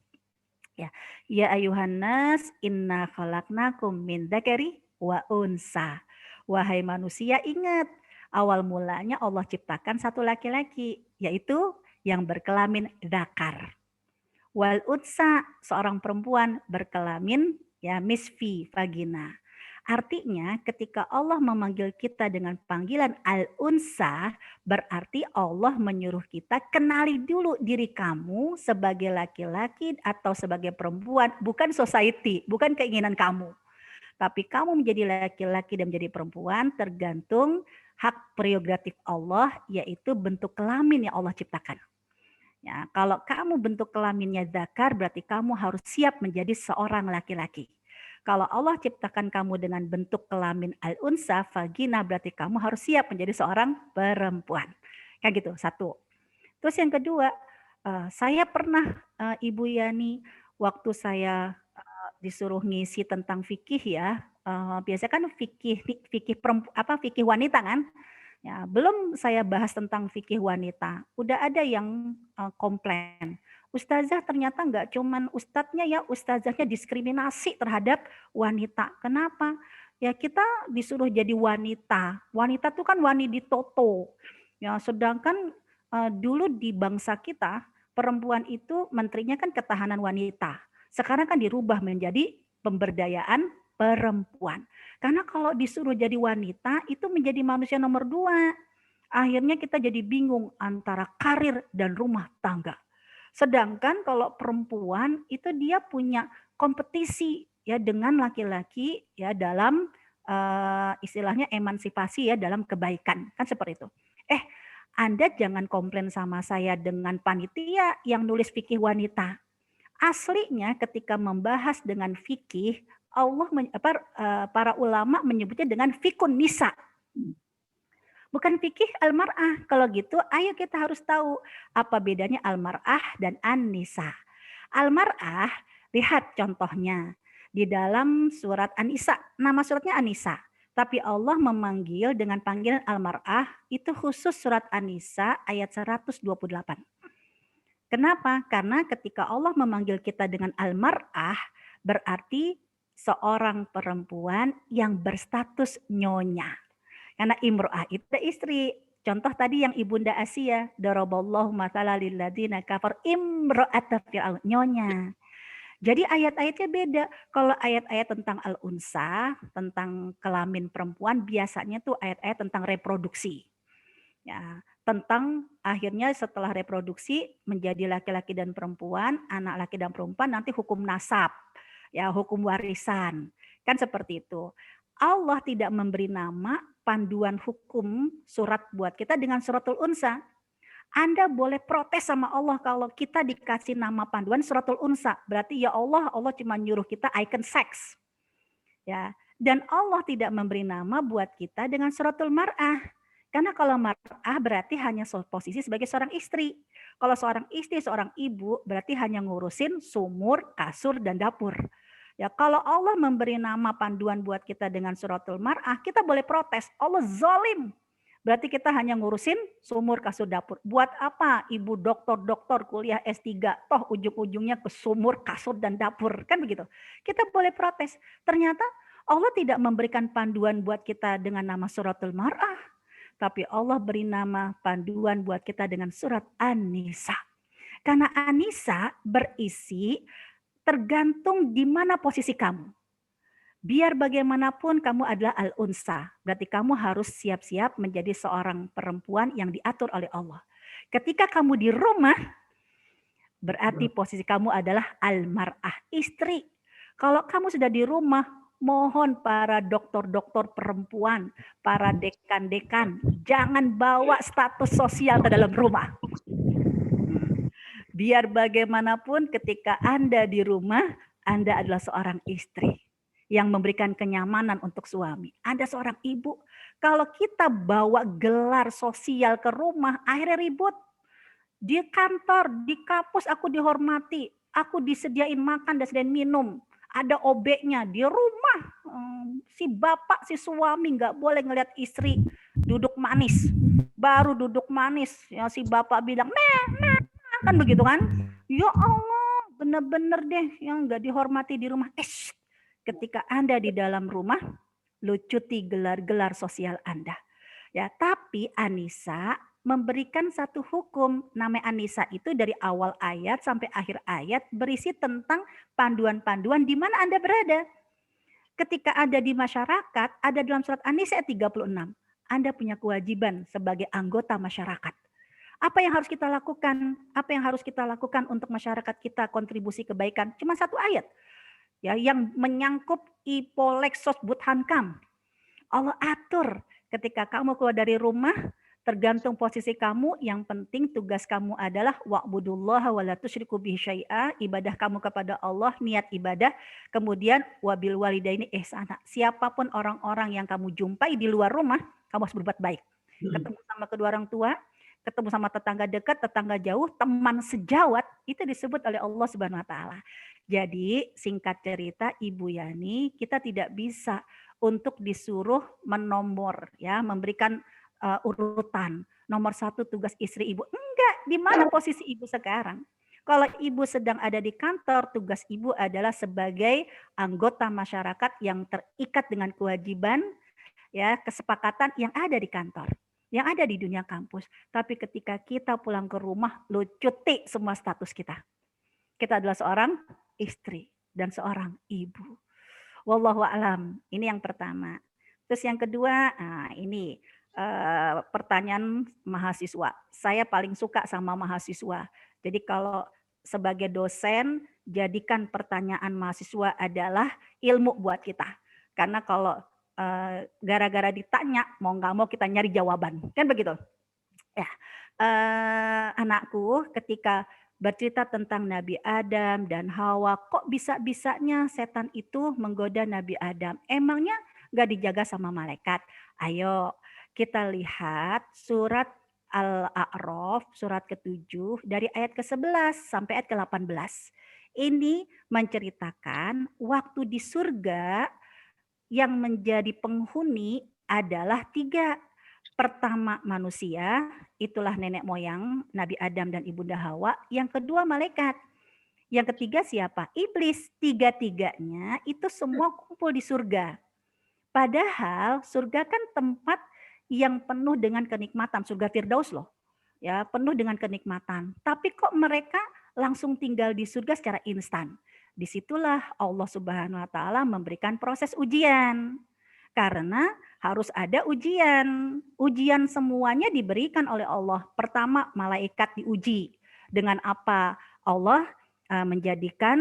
Ya ayuhan nas inna khalaqnakum min dzakari wa unsa. Wahai manusia, ingat awal mulanya Allah ciptakan satu laki-laki, yaitu yang berkelamin dzakar. Wal unsa, seorang perempuan berkelamin ya misfi, vagina. Artinya ketika Allah memanggil kita dengan panggilan al-unsa, berarti Allah menyuruh kita kenali dulu diri kamu sebagai laki-laki atau sebagai perempuan, bukan society, bukan keinginan kamu. Tapi kamu menjadi laki-laki dan menjadi perempuan tergantung hak prerogatif Allah, yaitu bentuk kelamin yang Allah ciptakan. Ya, kalau kamu bentuk kelaminnya dzakar, berarti kamu harus siap menjadi seorang laki-laki. Kalau Allah ciptakan kamu dengan bentuk kelamin al-unsa, vagina, berarti kamu harus siap menjadi seorang perempuan. Kayak gitu, satu. Terus yang kedua, saya pernah Ibu Yani, waktu saya disuruh ngisi tentang fikih ya, biasanya kan fikih wanita kan. Ya, belum saya bahas tentang fikih wanita, udah ada yang komplain. Ustazah ternyata nggak cuman ustadznya ya, ustazahnya diskriminasi terhadap wanita. Kenapa? Ya kita disuruh jadi wanita. Wanita tuh kan wani ditoto. Ya, sedangkan dulu di bangsa kita perempuan itu menterinya kan ketahanan wanita. Sekarang kan dirubah menjadi pemberdayaan perempuan. Karena kalau disuruh jadi wanita itu menjadi manusia nomor 2. Akhirnya kita jadi bingung antara karir dan rumah tangga. Sedangkan kalau perempuan itu dia punya kompetisi ya dengan laki-laki ya dalam istilahnya emansipasi ya dalam kebaikan, kan seperti itu. Anda jangan komplain sama saya dengan panitia yang nulis fikih wanita. Aslinya ketika membahas dengan fikih, para ulama menyebutnya dengan fikun nisa. Bukan fikih al-mar'ah. Kalau gitu, ayo kita harus tahu apa bedanya al-mar'ah dan an-nisa. Al-mar'ah, lihat contohnya. Di dalam surat An-Nisa, nama suratnya An-Nisa. Tapi Allah memanggil dengan panggilan Al-Mar'ah, itu khusus surat An-Nisa ayat 128. Kenapa? Karena ketika Allah memanggil kita dengan Al-Mar'ah, berarti seorang perempuan yang berstatus nyonya. Karena imro'ah itu istri. Contoh tadi yang Ibunda Asia, daraballahu mathala lil ladzina kafar imro'ata fir'aun, nyonya. Jadi ayat-ayatnya beda. Kalau ayat-ayat tentang al-unsa, tentang kelamin perempuan, biasanya tuh ayat-ayat tentang reproduksi. Ya, tentang akhirnya setelah reproduksi menjadi laki-laki dan perempuan, anak laki dan perempuan, nanti hukum nasab, ya hukum warisan. Kan seperti itu. Allah tidak memberi nama panduan hukum surat buat kita dengan suratul unsa. Anda boleh protes sama Allah kalau kita dikasih nama panduan suratul unsa. Berarti ya Allah, Allah cuma nyuruh kita icon seks. Ya, dan Allah tidak memberi nama buat kita dengan suratul mar'ah. Karena kalau mar'ah berarti hanya posisi sebagai seorang istri. Kalau seorang istri, seorang ibu berarti hanya ngurusin sumur, kasur, dan dapur. Ya, kalau Allah memberi nama panduan buat kita dengan suratul mar'ah, kita boleh protes. Allah zalim. Berarti kita hanya ngurusin sumur, kasur, dapur. Buat apa ibu doktor kuliah S3, toh ujung-ujungnya ke sumur, kasur, dan dapur. Kan begitu. Kita boleh protes. Ternyata Allah tidak memberikan panduan buat kita dengan nama suratul mar'ah. Tapi Allah beri nama panduan buat kita dengan surat An-Nisa. Karena An-Nisa berisi tergantung di mana posisi kamu. Biar bagaimanapun kamu adalah al-unsa. Berarti kamu harus siap-siap menjadi seorang perempuan yang diatur oleh Allah. Ketika kamu di rumah, berarti posisi kamu adalah al-mar'ah, istri. Kalau kamu sudah di rumah, mohon para dokter-dokter perempuan, para dekan-dekan, jangan bawa status sosial ke dalam rumah. Biar bagaimanapun ketika Anda di rumah, Anda adalah seorang istri yang memberikan kenyamanan untuk suami. Anda seorang ibu, kalau kita bawa gelar sosial ke rumah, akhirnya ribut. Di kantor, di kampus aku dihormati, aku disediain makan dan disediain minum. Ada OB-nya. Di rumah, si bapak, si suami nggak boleh ngelihat istri duduk manis. Baru duduk manis, ya si bapak bilang, nah, kan begitu kan? Ya Allah, bener-bener deh yang nggak dihormati di rumah. Ketika Anda di dalam rumah, lucuti gelar-gelar sosial Anda. Ya, tapi An-Nisa memberikan satu hukum. Nama An-Nisa itu dari awal ayat sampai akhir ayat berisi tentang panduan-panduan di mana Anda berada. Ketika ada di masyarakat, ada dalam surat An-Nisa 36. Anda punya kewajiban sebagai anggota masyarakat. Apa yang harus kita lakukan? Apa yang harus kita lakukan untuk masyarakat kita kontribusi kebaikan? Cuma satu ayat. Ya, yang menyangkut ipolexos buthankam. Allah atur ketika kamu keluar dari rumah, tergantung posisi kamu, yang penting tugas kamu adalah wa'budullaha wa la tusyriku bihi syai'a, ibadah kamu kepada Allah, niat ibadah, kemudian wabil walidaini ihsana. Siapapun orang-orang yang kamu jumpai di luar rumah, kamu harus berbuat baik. Ketemu sama kedua orang tua, ketemu sama tetangga dekat, tetangga jauh, teman sejawat, itu disebut oleh Allah Subhanahu wa taala. Jadi singkat cerita Ibu Yani, kita tidak bisa untuk disuruh menomor, ya, memberikan urutan. Nomor 1 tugas istri ibu. Enggak, di mana posisi ibu sekarang? Kalau ibu sedang ada di kantor, tugas ibu adalah sebagai anggota masyarakat yang terikat dengan kewajiban, ya, kesepakatan yang ada di kantor, yang ada di dunia kampus. Tapi ketika kita pulang ke rumah, lucuti semua status kita. Kita adalah seorang istri dan seorang ibu. Wallahu a'lam. Ini yang pertama. Terus yang kedua, ini pertanyaan mahasiswa. Saya paling suka sama mahasiswa. Jadi kalau sebagai dosen, jadikan pertanyaan mahasiswa adalah ilmu buat kita. Karena kalau gara-gara ditanya, mau nggak mau kita nyari jawaban. Kan begitu? Ya, anakku ketika bercerita tentang Nabi Adam dan Hawa, kok bisa-bisanya setan itu menggoda Nabi Adam? Emangnya nggak dijaga sama malaikat? Ayo kita lihat surat Al-A'raf, surat ke-7 dari ayat ke-11 sampai ayat ke-18. Ini menceritakan waktu di surga yang menjadi penghuni adalah 3. Pertama manusia, itulah nenek moyang Nabi Adam dan Ibunda Hawa. Yang kedua malaikat. Yang ketiga siapa? Iblis. 3-tiganya itu semua kumpul di surga. Padahal surga kan tempat yang penuh dengan kenikmatan. Surga Firdaus loh. Ya, penuh dengan kenikmatan. Tapi kok mereka langsung tinggal di surga secara instan? Disitulah Allah Subhanahu wa Ta'ala memberikan proses ujian. Karena harus ada ujian. Ujian semuanya diberikan oleh Allah. Pertama, malaikat diuji. Dengan apa? Allah menjadikan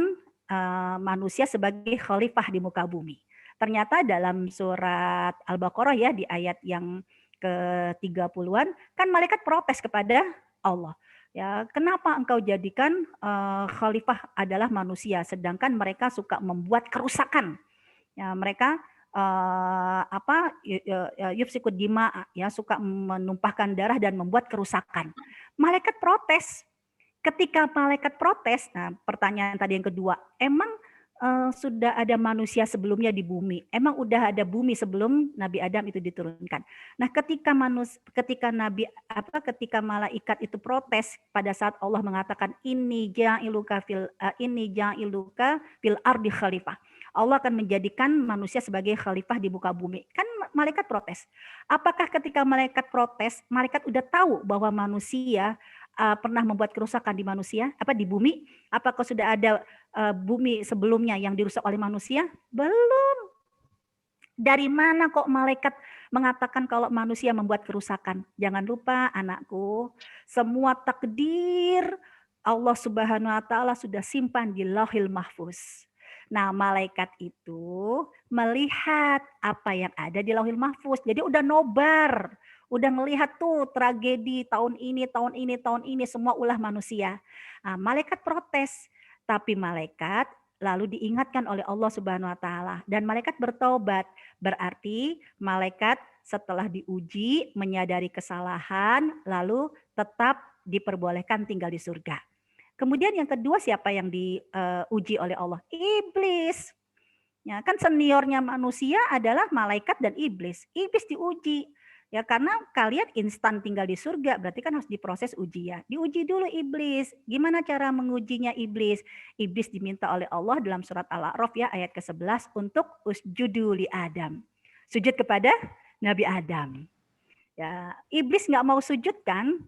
manusia sebagai khalifah di muka bumi. Ternyata dalam surat Al-Baqarah ya, di ayat yang ke-30-an, kan malaikat protes kepada Allah. Ya, kenapa engkau jadikan khalifah adalah manusia, sedangkan mereka suka membuat kerusakan. Ya, mereka yufsikud dima, ya, suka menumpahkan darah dan membuat kerusakan. Malaikat protes. Ketika malaikat protes, nah pertanyaan tadi yang kedua, emang sudah ada manusia sebelumnya di bumi? Emang udah ada bumi sebelum Nabi Adam itu diturunkan? Nah, ketika malaikat itu protes pada saat Allah mengatakan ini ja'iluka fil ardi khalifah. Allah akan menjadikan manusia sebagai khalifah di muka bumi. Kan malaikat protes. Apakah ketika malaikat protes, malaikat udah tahu bahwa manusia pernah membuat kerusakan di manusia, di bumi? Apakah sudah ada bumi sebelumnya yang dirusak oleh manusia? Belum. Dari mana kok malaikat mengatakan kalau manusia membuat kerusakan? Jangan lupa anakku, semua takdir Allah Subhanahu wa Ta'ala sudah simpan di Lauhil Mahfuz. Nah, malaikat itu melihat apa yang ada di Lauhil Mahfuz. Jadi udah nobar. Udah ngelihat tuh tragedi tahun ini semua ulah manusia. Nah, malaikat protes, tapi malaikat lalu diingatkan oleh Allah Subhanahu wa Ta'ala dan malaikat bertobat. Berarti malaikat setelah diuji menyadari kesalahan lalu tetap diperbolehkan tinggal di surga. Kemudian yang kedua siapa yang diuji oleh Allah? Iblis. Ya, kan seniornya manusia adalah malaikat dan iblis. Iblis diuji. Ya, karena kalian instan tinggal di surga, berarti kan harus diproses ujian. Diuji dulu iblis. Gimana cara mengujinya iblis? Iblis diminta oleh Allah dalam surat Al-A'raf ya ayat ke-11 untuk usjudu li Adam. Sujud kepada Nabi Adam. Ya, iblis nggak mau sujud kan?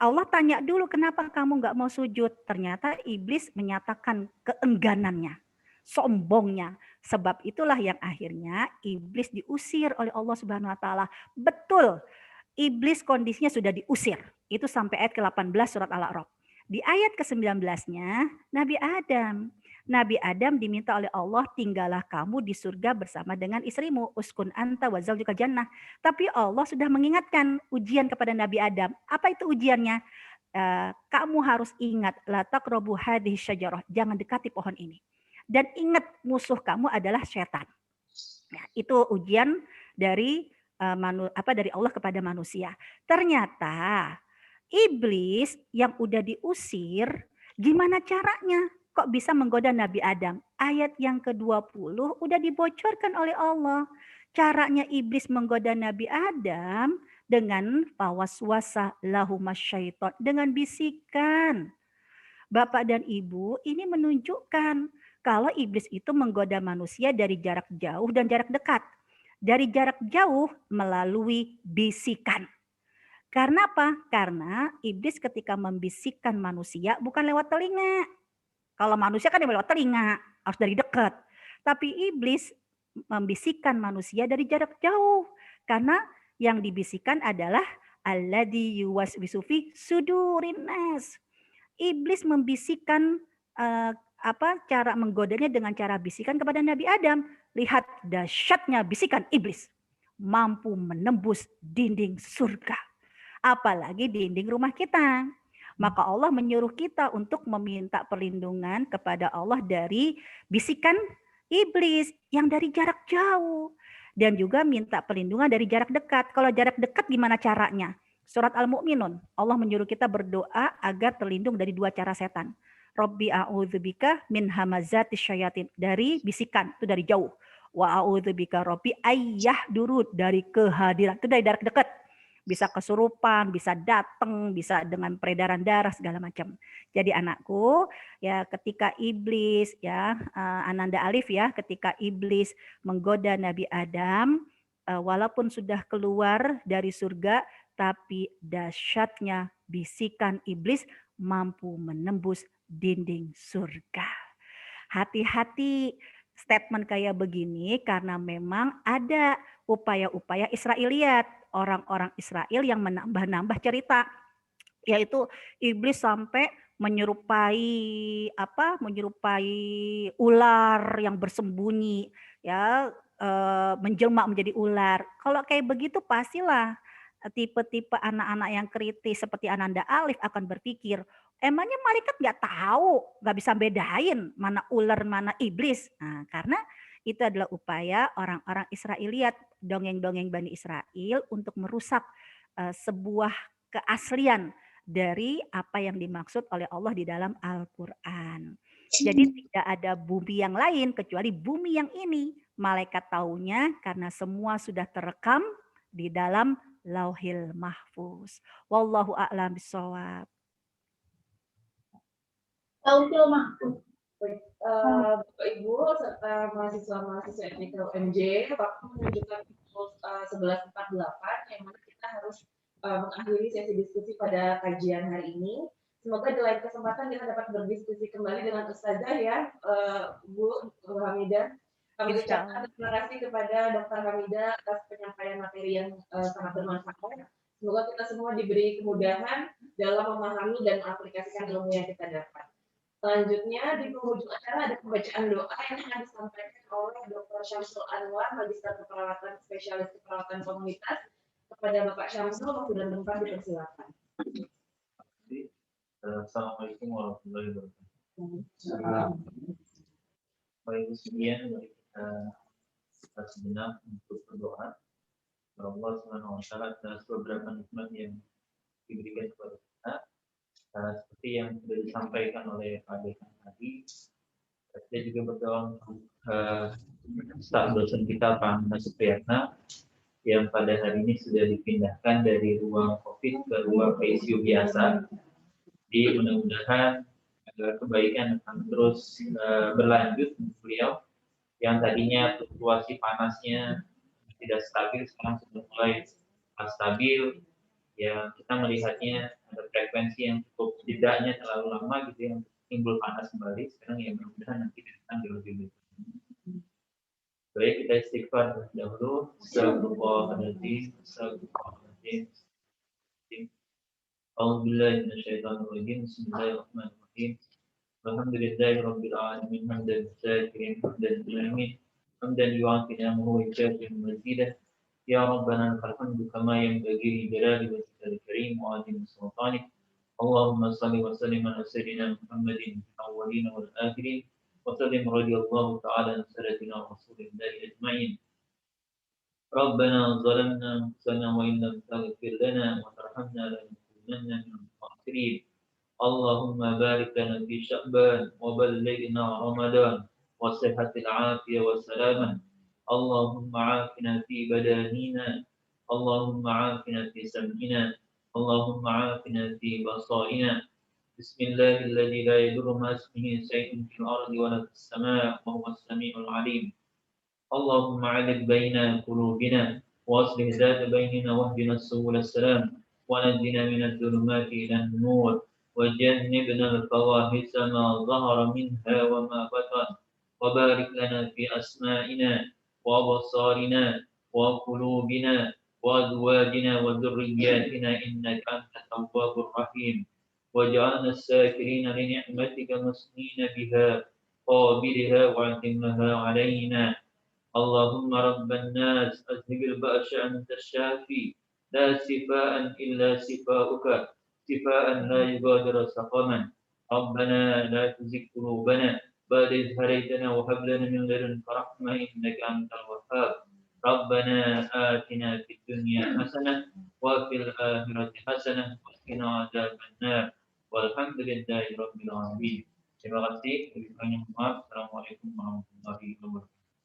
Allah tanya dulu kenapa kamu nggak mau sujud? Ternyata iblis menyatakan keengganannya, sombongnya. Sebab itulah yang akhirnya iblis diusir oleh Allah Subhanahu wa Ta'ala. Betul, iblis kondisinya sudah diusir. Itu sampai ayat ke-18 surat Al-A'raf. Di ayat ke-19-nya Nabi Adam. Nabi Adam diminta oleh Allah, tinggallah kamu di surga bersama dengan istrimu. Uskun anta wa zaujukal jannah. Tapi Allah sudah mengingatkan ujian kepada Nabi Adam. Apa itu ujiannya? Kamu harus ingat, la taqrabu hadhihi syajarah. Jangan dekati pohon ini. Dan ingat musuh kamu adalah setan. Nah, itu ujian dari dari Allah kepada manusia. Ternyata iblis yang udah diusir, gimana caranya? Kok bisa menggoda Nabi Adam? Ayat yang ke-20 udah dibocorkan oleh Allah. Caranya iblis menggoda Nabi Adam dengan waswasa lahumasyaiton, dengan bisikan. Bapak dan Ibu, ini menunjukkan kalau iblis itu menggoda manusia dari jarak jauh dan jarak dekat. Dari jarak jauh melalui bisikan. Karena apa? Karena iblis ketika membisikkan manusia bukan lewat telinga. Kalau manusia kan lewat telinga, harus dari dekat. Tapi iblis membisikkan manusia dari jarak jauh. Karena yang dibisikkan adalah alladzi yuwaswisu fi sudurin nas. Iblis membisikkan cara menggodanya dengan cara bisikan kepada Nabi Adam. Lihat dahsyatnya bisikan iblis. Mampu menembus dinding surga. Apalagi dinding rumah kita. Maka Allah menyuruh kita untuk meminta perlindungan kepada Allah dari bisikan iblis yang dari jarak jauh. Dan juga minta perlindungan dari jarak dekat. Kalau jarak dekat gimana caranya? Surat Al-Mu'minun, Allah menyuruh kita berdoa agar terlindung dari 2 cara setan. Rabbi a'udzubika min hamazatis syayatin, dari bisikan, itu dari jauh. Wa a'udzubika Rabbi ayyahdurun, dari kehadiran, itu dari jarak dekat. Bisa kesurupan, bisa datang, bisa dengan peredaran darah segala macam. Jadi anakku, ya ketika iblis ya Ananda Alif ya, ketika iblis menggoda Nabi Adam, walaupun sudah keluar dari surga, tapi dahsyatnya bisikan iblis mampu menembus dinding surga. Hati-hati statement kayak begini karena memang ada upaya-upaya Israiliyat, orang-orang Israel yang menambah-nambah cerita, yaitu iblis sampai menyerupai ular yang bersembunyi ya, menjelma menjadi ular. Kalau kayak begitu pastilah tipe-tipe anak-anak yang kritis seperti Ananda Alif akan berpikir, emangnya malaikat nggak tahu, nggak bisa bedain mana ular mana iblis. Nah, karena itu adalah upaya orang-orang Israiliyat, dongeng-dongeng Bani Israel untuk merusak sebuah keaslian dari apa yang dimaksud oleh Allah di dalam Al-Quran. Jadi tidak ada bumi yang lain kecuali bumi yang ini. Malaikat taunya karena semua sudah terekam di dalam Lauhil Mahfuz. Wallahu a'lam bishawab. Lauhil Mahfuz. Bapak Ibu serta mahasiswa-mahasiswa FNIK UMJ, waktu menunjukkan pukul 11.48 yang mana kita harus mengakhiri sesi diskusi pada kajian hari ini. Semoga di lain kesempatan kita dapat berdiskusi kembali dengan Ustazah ya, Bu Hamidah. Kami ucapkan terima kasih kepada Dr. Hamidah atas penyampaian materi yang sangat bermanfaat. Semoga kita semua diberi kemudahan dalam memahami dan mengaplikasikan ilmu yang kita dapat. Selanjutnya di penghujung acara ada pembacaan doa yang akan disampaikan oleh Dr. Syamsul Anwar, Magister Keperawatan Spesialis Keperawatan Komunitas. Kepada Bapak Syamsul, waktu dan tempat dipersilakan. Assalamualaikum warahmatullahi wabarakatuh. Baik, kemudian mari kita sejenak untuk berdoa. Allah Subhanahu wa Ta'ala atas beberapa nikmat yang diberikan kepada kita. Seperti yang sudah disampaikan oleh Pak Dekan tadi, saya juga berdoa untuk staf dosen kita Pak Ahmad Supriyatna yang pada hari ini sudah dipindahkan dari ruang COVID ke ruang ICU biasa. Jadi mudah-mudahan kebaikan akan terus berlanjut untuk beliau yang tadinya fluktuasi panasnya tidak stabil, sekarang sudah mulai stabil. Ya, kita melihatnya ada frekuensi yang cukup tidaknya terlalu lama gitu yang timbul panas kembali. Sekarang ya mudah-mudahan nanti kita lebih baik. Baik, kita istighfar dahulu. Astagfirullahaladzim. Astagfirullahaladzim. A'udzubillahi minasyaitonir rajim. Bismillahirrahmanirrahim. Alhamdulillahi rabbil alamin. Hamdan syakirin, hamdan alamin. Hamdan yu'afina wa yukafi mazidah. Ya Rabbana alhamdu kama yanbaghi li jalali wajhikal karim wa 'azimi sultanik. Allahumma shalli wa sallim ala sayyidina Muhammadin fil awwalin wal akhirin wa sallim radhiyallahu ta'ala an sayyidina Rasulillahi ajma'in. Rabbana zalamna anfusana wa in lam taghfir lana wa tarhamna lanakunanna minal khasirin. Allahumma barik lana fi Sya'ban wa ballighna Ramadan wa sihhatil 'afiyah wa salamah. Allahumma afina fi badanina, Allahumma afina fi sam'ina, Allahumma afina fi basarina. Bismillahilladzi la yadurru ma ismihi shay'un fil ardi wa la fis samaa'i wa huwas samii'ul 'aliim. Allahumma 'alif baina qulubina wa aslih dhata bainina wahdina subulas salam wa najjina minadh dhulumati ilan nur wa jannibna al-fawahisa ma dhahara minha wa ma batan wa barik lana fi asma'ina وأبصارنا وقلوبنا وأزواجنا وذرياتنا إنك أنت التواب الرحيم واجعلنا الساكرين لنعمتك مسنين بها قابلها واعتمها علينا. اللهم رب الناس أذهب البأس أنت الشافي لا شفاء إلا شفاؤك شفاء لا يغادر سقما. ربنا لا تزغ قلوبنا بعد إذ هديتنا وهب لنا من لدنك رحمة إنك أنت الوهاب. ربنا آتنا في الدنيا حسنة وفي الآخرة حسنة وقنا عذاب النار والحمد لله رب العالمين. Terima kasih. Lebih kurangnya mohon maaf. Assalamualaikum warahmatullahi wabarakatuh.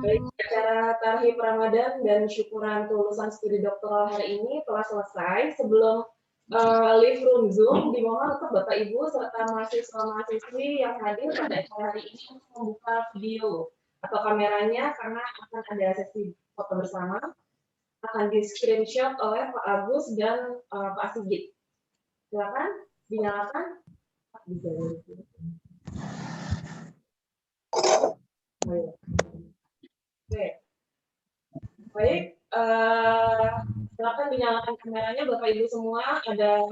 Baik, acara Tarhib Ramadan dan syukuran kelulusan studi doktoral hari ini telah selesai. Sebelum live room Zoom, dimohon untuk Bapak Ibu serta mahasiswa-mahasiswi yang hadir pada acara hari ini untuk membuka video atau kameranya karena akan ada sesi foto bersama. Akan di screenshot oleh Pak Agus dan Pak Sigit. Silakan dinyalakan. Oke. Baik, silakan dinyalakan kameranya Bapak Ibu semua. Ada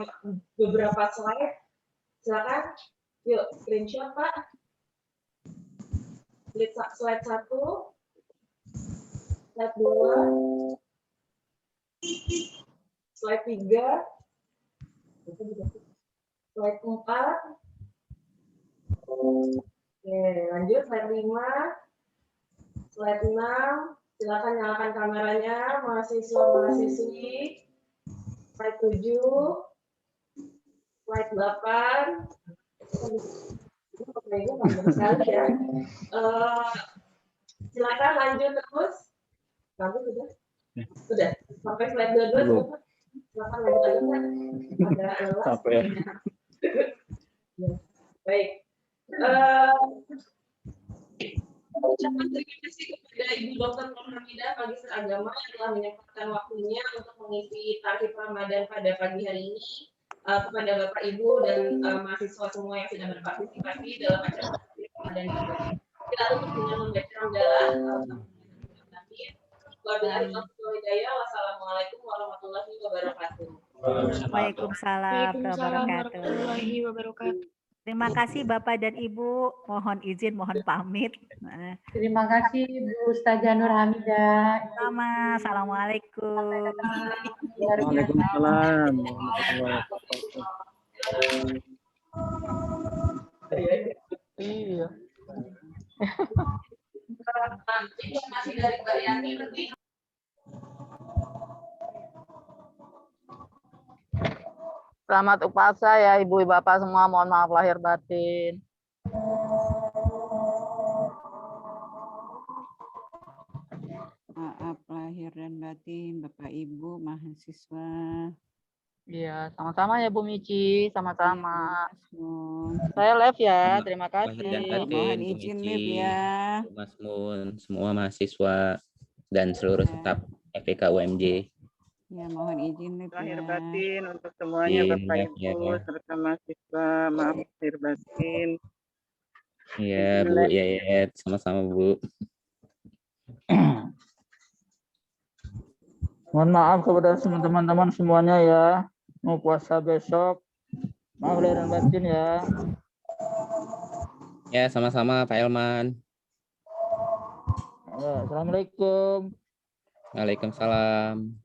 beberapa slide. Silakan. Yuk, screenshot Pak. Slide 1, slide 2, slide 3, slide 4. Oke, lanjut slide 5, slide 6. Silakan nyalakan kameranya, mahasiswa-mahasiswi. Slide 7, slide 8. Sekali ya. Silakan lanjut terus. Kamu sudah sampai slide 12. Silakan lanjut lagi. Ada lelah. Capek. Baik. Ucapan terima kasih kepada Ibu Dr. Nur Hamidah, Magister Agama yang telah menyempatkan waktunya untuk mengisi Tarhib Ramadan pada pagi hari ini. Kepada Bapak Ibu dan mahasiswa semua yang sudah berpartisipasi dalam acara Tarhib Ramadan juga. Kita tutup dengan membaca hamdalah. Wassalamualaikum warahmatullahi wabarakatuh. Waalaikumsalam warahmatullahi wabarakatuh. Terima kasih Bapak dan Ibu. Mohon izin, mohon pamit. Terima kasih Bu Ustazah Nur Hamidah. Sama. Assalamualaikum. Waalaikumsalam. Iya. Masih dari Mbak Yani lebih. Selamat Upasa ya Ibu Bapak semua, mohon maaf lahir batin. Maaf lahir dan batin Bapak Ibu mahasiswa. Iya, sama-sama ya Bu Mici, sama-sama. Saya live ya, terima kasih. Mohon izin live ya. Mas Mun, semua mahasiswa dan seluruh staf FPK UMJ. Ya, mohon izin live lahir ya. batin untuk semuanya Bapak Ibu serta mahasiswa, maaf lahir batin. Iya Bu Yayet, sama-sama Bu. Mohon maaf kepada teman-teman semuanya ya. Mau puasa besok. Maaf lahir dan batin ya. Ya, sama-sama Pak Elman. Ya, Assalamualaikum. Waalaikumsalam.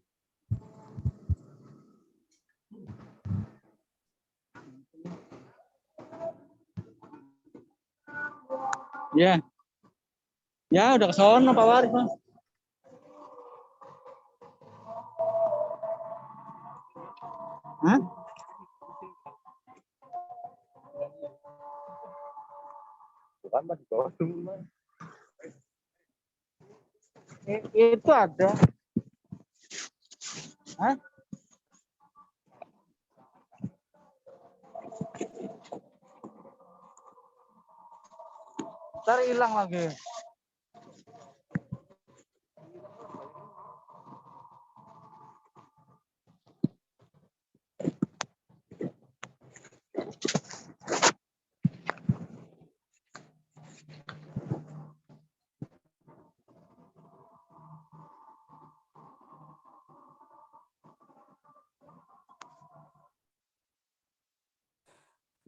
Ya. Ya, udah ke sono Pak Waris, Mas. Hah? Bukan Mas, di bawah dulu, Mas. Itu ada. Hah? Ntar hilang lagi.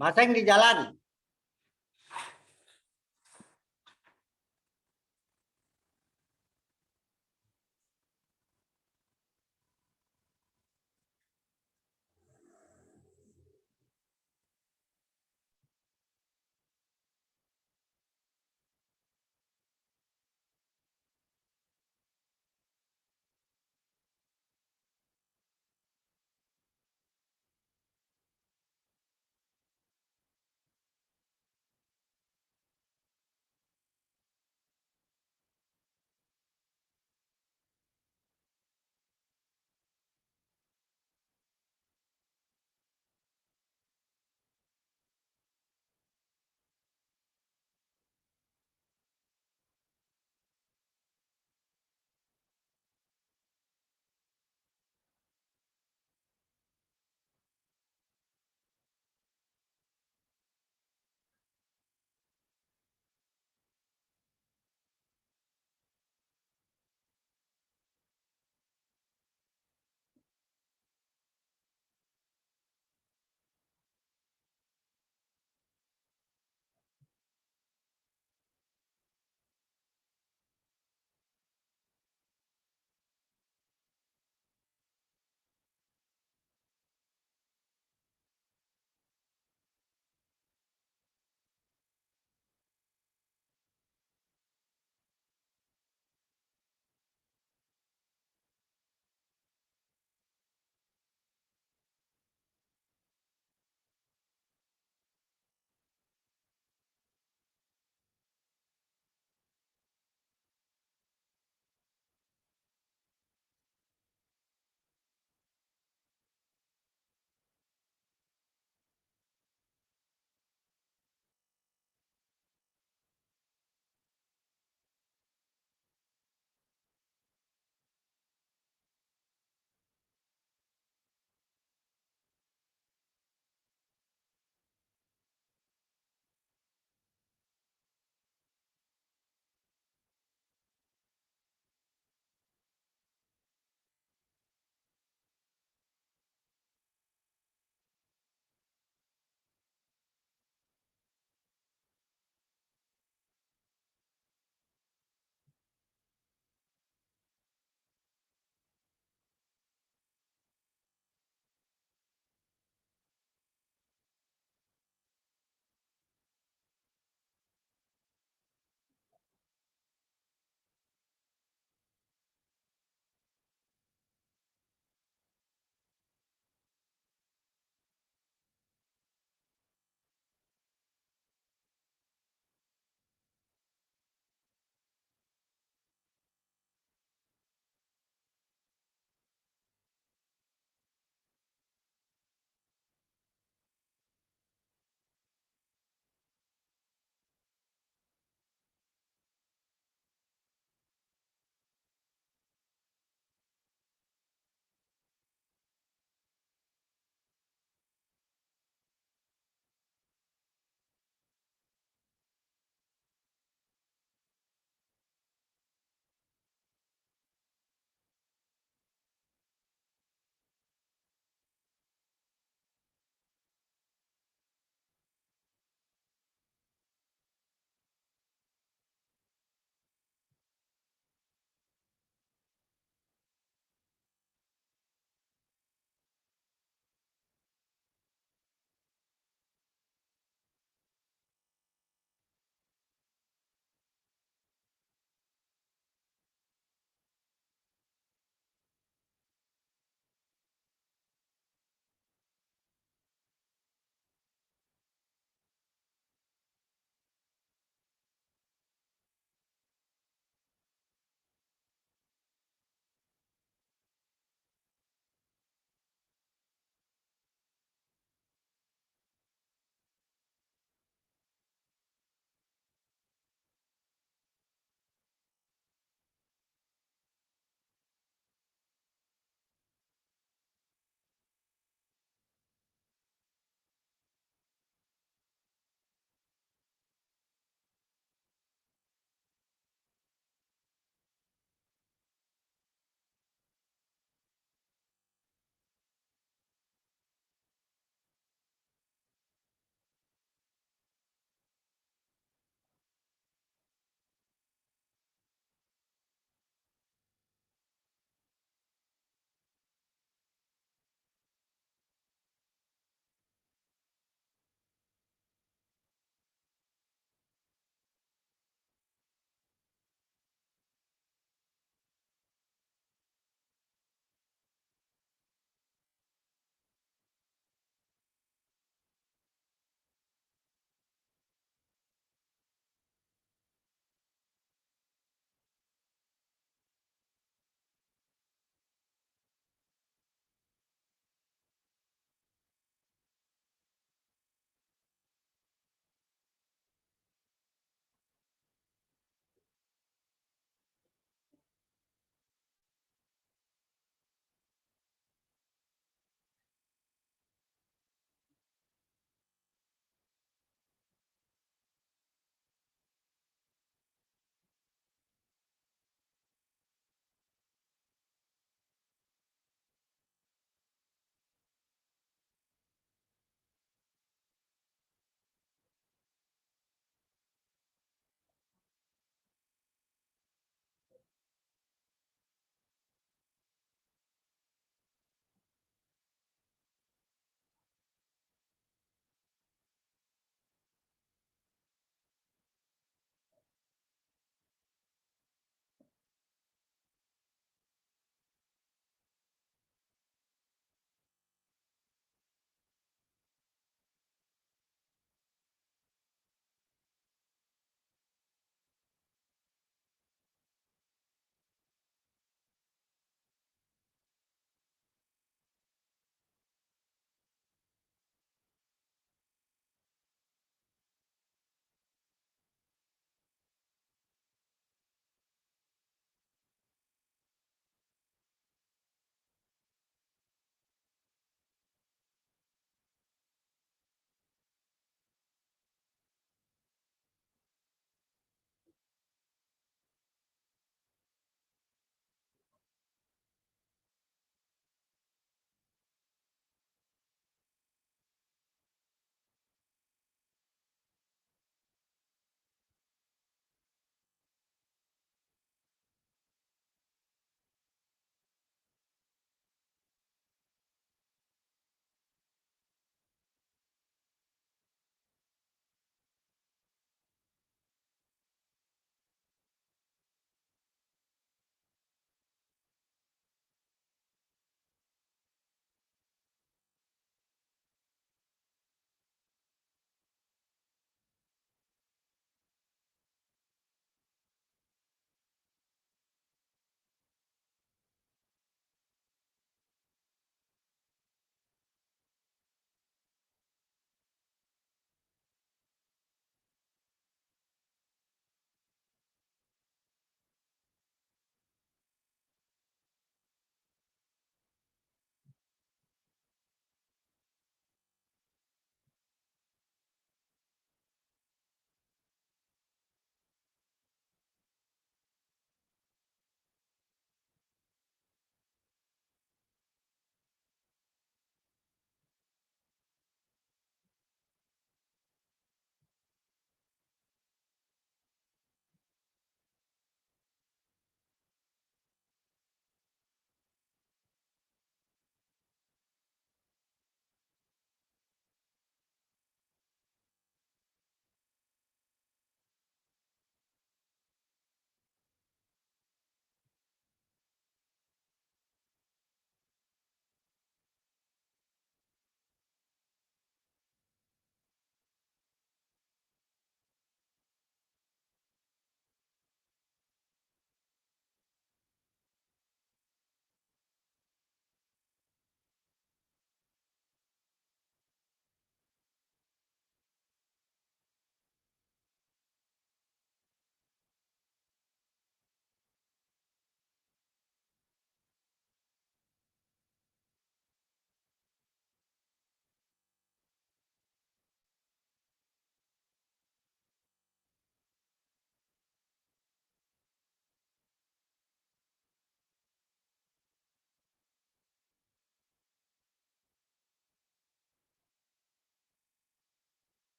Maseng di jalan.